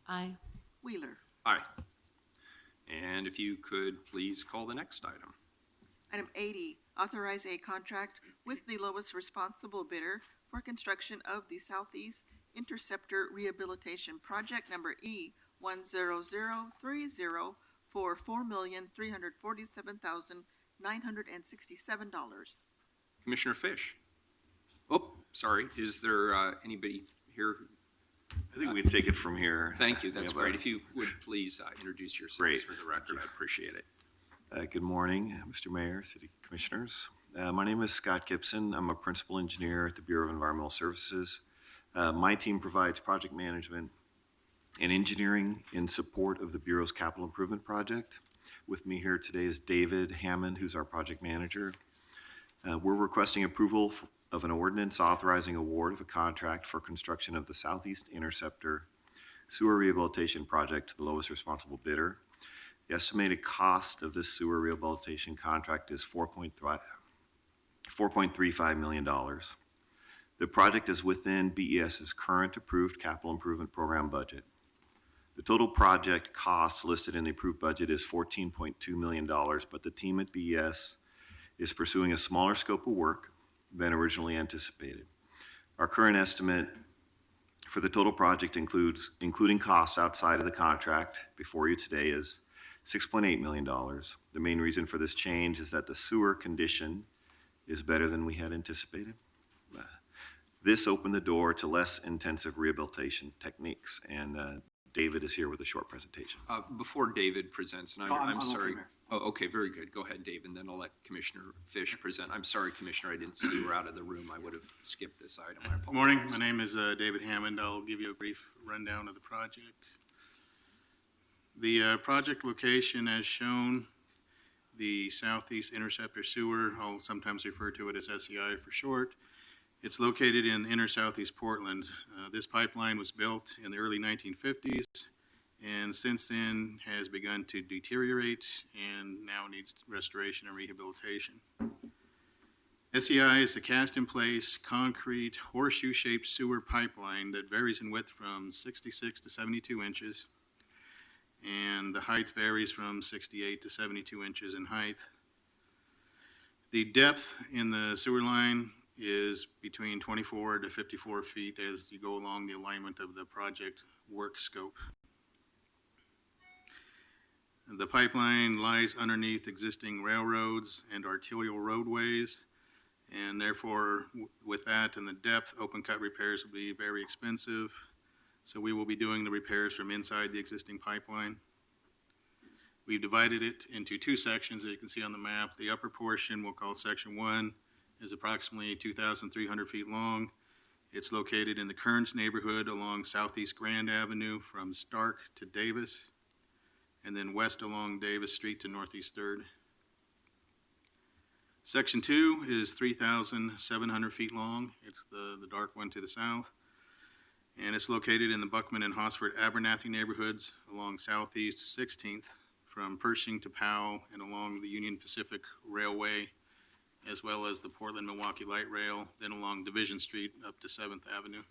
Aye. Wheeler. Aye. And if you could please call the next item. Item 80, authorize a contract with the lowest responsible bidder for construction of the Southeast Interceptor Rehabilitation Project number E10030 for $4,347,967. Commissioner Fish. Oh, sorry. Is there anybody here? I think we can take it from here. Thank you. That's great. If you would please introduce yourselves for the record, I appreciate it. Good morning, Mr. Mayor, City Commissioners. My name is Scott Gibson. I'm a principal engineer at the Bureau of Environmental Services. My team provides project management and engineering in support of the Bureau's capital improvement project. With me here today is David Hammond, who's our project manager. We're requesting approval of an ordinance authorizing award of a contract for construction of the Southeast Interceptor Sewer Rehabilitation Project to the lowest responsible bidder. The estimated cost of this sewer rehabilitation contract is $4.35 million. The project is within BES's current approved capital improvement program budget. The total project cost listed in the approved budget is $14.2 million, but the team at BES is pursuing a smaller scope of work than originally anticipated. Our current estimate for the total project including costs outside of the contract before you today, is $6.8 million. The main reason for this change is that the sewer condition is better than we had anticipated. This opened the door to less intensive rehabilitation techniques, and David is here with a short presentation. Before David presents, and I'm okay, sorry. Mayor. Oh, okay, very good. Go ahead, Dave, and then I'll let Commissioner Fish present. I'm sorry, Commissioner, I didn't see you were out of the room. I would have skipped this item. I apologize. Morning, my name is David Hammond. I'll give you a brief rundown of the project. The project location as shown, the Southeast Interceptor Sewer, I'll sometimes refer to it as SEI for short. It's located in inner Southeast Portland. This pipeline was built in the early 1950s and since then has begun to deteriorate and now needs restoration and rehabilitation. SEI is a cast-in-place, concrete, horseshoe-shaped sewer pipeline that varies in width from 66 to 72 inches, and the height varies from 68 to 72 inches in height. The depth in the sewer line is between 24 to 54 feet as you go along the alignment of the project work scope. The pipeline lies underneath existing railroads and arterial roadways, and therefore, with that and the depth, open cut repairs will be very expensive. So we will be doing the repairs from inside the existing pipeline. We've divided it into two sections, as you can see on the map. The upper portion we'll call Section 1 is approximately 2,300 feet long. It's located in the Kearns neighborhood along Southeast Grand Avenue from Stark to Davis, and then west along Davis Street to Northeast 3rd. Section 2 is 3,700 feet long. It's the dark one to the south. And it's located in the Buckman and Hosford Abernathy neighborhoods along Southeast 16th from Pershing to Powell and along the Union Pacific Railway, as well as the Portland-Milwaukee Light Rail, then along Division Street up to 7th Avenue.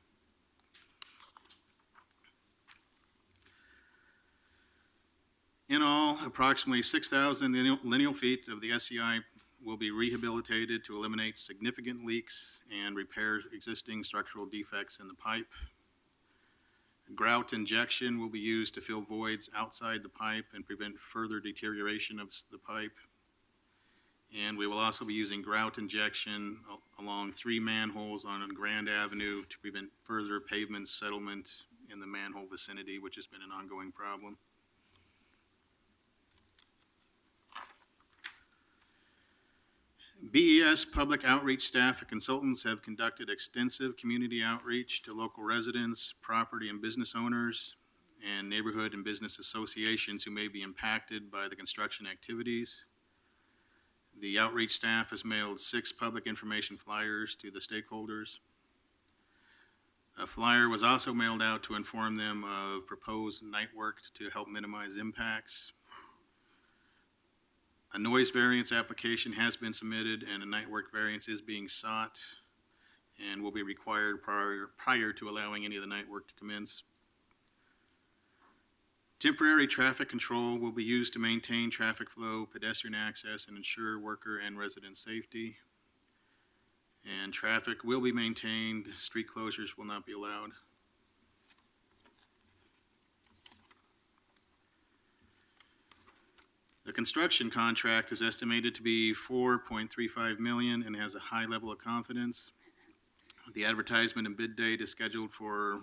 In all, approximately 6,000 lineal feet of the SEI will be rehabilitated to eliminate significant leaks and repair existing structural defects in the pipe. Grout injection will be used to fill voids outside the pipe and prevent further deterioration of the pipe. And we will also be using grout injection along 3 manholes on Grand Avenue to prevent further pavement settlement in the manhole vicinity, which has been an ongoing problem. BES public outreach staff and consultants have conducted extensive community outreach to local residents, property and business owners, and neighborhood and business associations who may be impacted by the construction activities. The outreach staff has mailed 6 public information flyers to the stakeholders. A flyer was also mailed out to inform them of proposed night work to help minimize impacts. A noise variance application has been submitted and a night work variance is being sought and will be required prior to allowing any of the night work to commence. Temporary traffic control will be used to maintain traffic flow, pedestrian access, and ensure worker and resident safety. And traffic will be maintained. Street closures will not be allowed. The construction contract is estimated to be $4.35 million and has a high level of confidence. The advertisement and bid date is scheduled for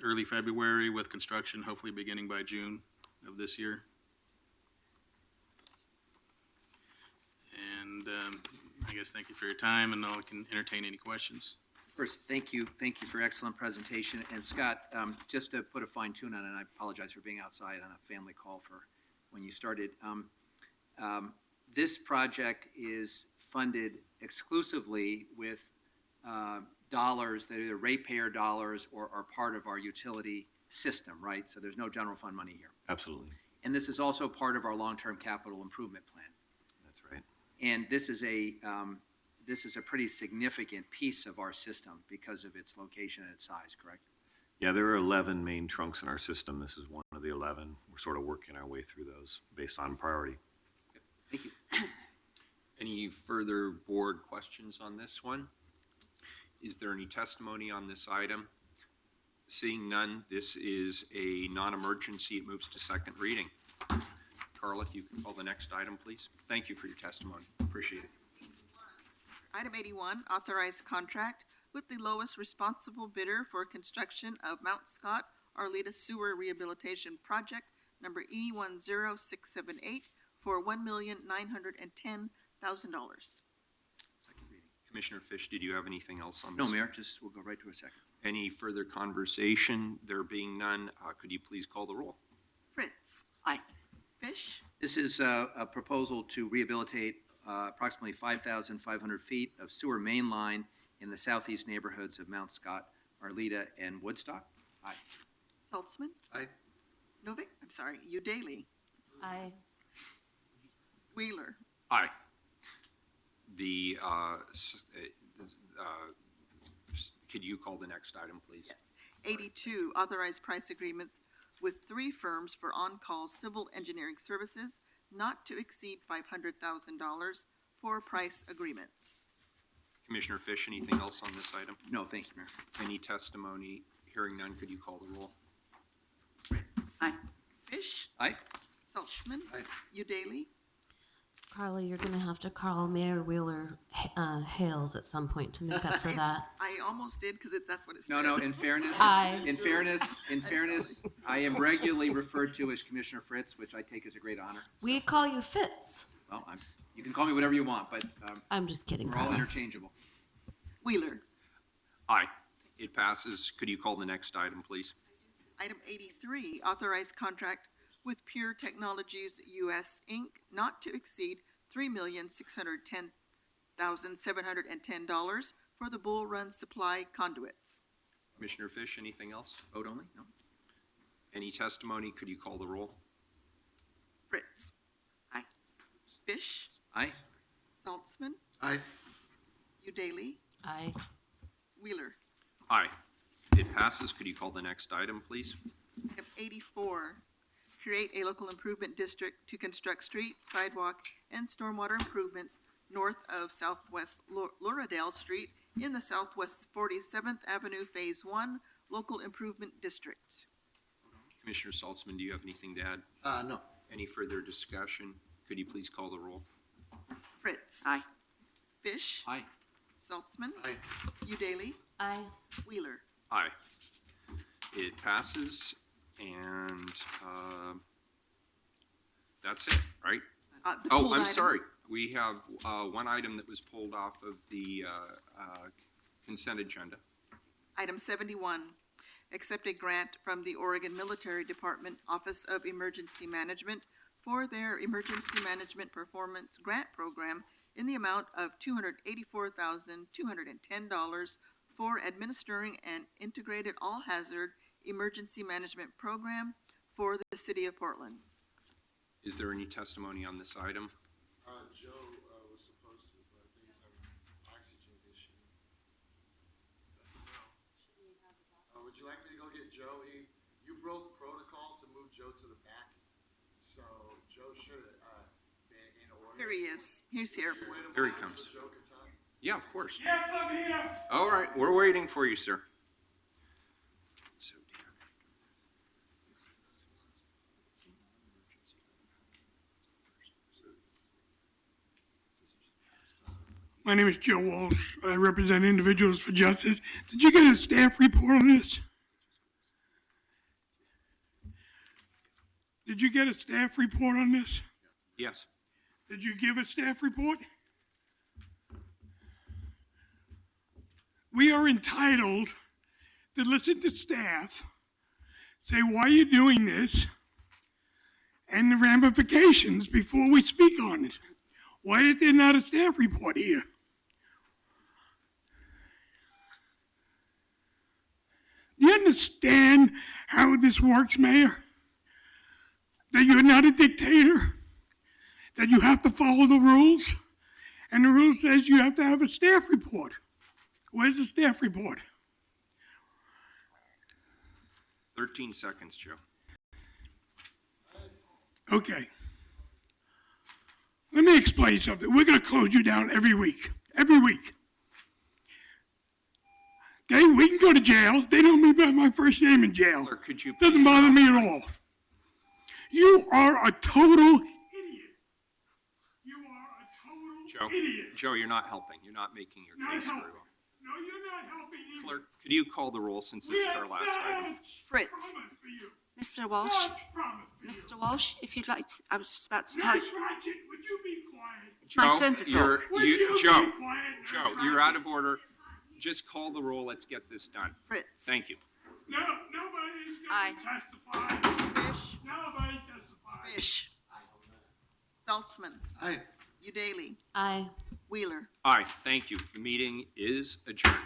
early February, with construction hopefully beginning by June of this year. And I guess thank you for your time, and I can entertain any questions. First, thank you for excellent presentation. And Scott, just to put a fine tune on it, and I apologize for being outside on a family call for when you started. This project is funded exclusively with dollars that are either ratepayer dollars or are part of our utility system, right? So there's no general fund money here. Absolutely. And this is also part of our long-term capital improvement plan. That's right. And this is a pretty significant piece of our system because of its location and its size, correct? Yeah, there are 11 main trunks in our system. This is one of the 11. We're sort of working our way through those based on priority. Thank you. Any further board questions on this one? Is there any testimony on this item? Seeing none, this is a non-emergency. It moves to second reading. Carla, if you can call the next item, please. Thank you for your testimony. Appreciate it. Item 81, authorized contract with the lowest responsible bidder for construction of Mount Scott Arleta Sewer Rehabilitation Project, number E10678, for $1,910,000. Commissioner Fish, did you have anything else on this? No, Mayor, we'll go right to a second. Any further conversation? There being none, could you please call the roll? Fritz. Aye. Fish. This is a proposal to rehabilitate approximately 5,500 feet of sewer main line in the southeast neighborhoods of Mount Scott, Arleta, and Woodstock. Aye. Saltzman. Aye. Novick. I'm sorry. Udaly. Aye. Wheeler. Aye. Could you call the next item, please? Yes. 82, authorized price agreements with 3 firms for on-call civil engineering services not to exceed $500,000 for price agreements. Commissioner Fish, anything else on this item? No, thank you, Mayor. Any testimony? Hearing none, could you call the roll? Fritz. Aye. Fish. Aye. Saltzman. Aye. Udaly. Carly, you're going to have to call Mayor Wheeler Hales at some point to make up for that. I almost did because that's what it said. No, in fairness, Aye. in fairness, I am regularly referred to as Commissioner Fritz, which I take as a great honor. We call you Fitz. Well, you can call me whatever you want, but I'm just kidding, we're all Carla. interchangeable. Wheeler. Aye. It passes. Could you call the next item, please? Item 83, authorized contract with Pure Technologies U.S., Inc., not to exceed $3,610,710 for the Bull Run Supply conduits. Commissioner Fish, anything else? Vote only? No. Any testimony? Could you call the roll? Fritz. Aye. Fish. Aye. Saltzman. Aye. Udaly. Aye. Wheeler. Aye. It passes. Could you call the next item, please? Item 84, create a local improvement district to construct street, sidewalk, and stormwater improvements north of Southwest Lauradale Street in the Southwest 47th Avenue Phase 1 Local Improvement District. Commissioner Saltzman, do you have anything to add? No. Any further discussion? Could you please call the roll? Fritz. Aye. Fish. Aye. Saltzman. Aye. Udaly. Aye. Wheeler. Aye. It passes, and that's it, right? The Oh, pulled I'm item. sorry. We have one item that was pulled off of the consent agenda. Item 71, accept a grant from the Oregon Military Department Office of Emergency Management for their Emergency Management Performance Grant Program in the amount of $284,210 for administering an integrated all-hazard emergency management program for the city of Portland. Is there any testimony on this item? Joe was supposed to, but I think he's having an oxygen issue. Would you like me to go get Joe? You broke protocol to move Joe to the back, so Joe should been in order. Here he is. He's here. Here he comes. So Joe can talk. Yeah, of course. Yes, I'm here. All right, we're waiting for you, sir. My name is Joe Walsh. I represent Individuals for Justice. Did you get a staff report on this? Did you get a staff report on this? Yes. Did you give a staff report? We are entitled to listen to staff, say why you're doing this, and the ramifications before we speak on it. Why is there not a staff report here? Do you understand how this works, Mayor? That you're not a dictator? That you have to follow the rules? And the rule says you have to have a staff report. Where's the staff report? 13 seconds, Joe. Okay. Let me explain something. We're going to close you down every week. Every week. Okay, we can go to jail. They know me by my first name in jail. Or could you Doesn't bother me at all. You are a total idiot. You are a total idiot. Joe, you're not helping. You're not making your Not case very helping. well. No, you're not helping either. Clerk, could you call the roll since this is our last item? Fritz. Promise for you. Mr. Walsh, Such promise for you. Mr. Walsh, if you'd like to, I was just about to tell Nurse you. Ratchet, would you be quiet? It's my turn to talk. Would you Joe, be quiet, Nurse Joe, you're Ratchet? out of order. Just call the roll. Let's get this done. Fritz. Thank you. No, nobody's Aye. going to testify. Fish. Nobody testify. Fish. Saltzman. Aye. Udaly. Aye. Wheeler. Aye, thank you. The meeting is adjourned.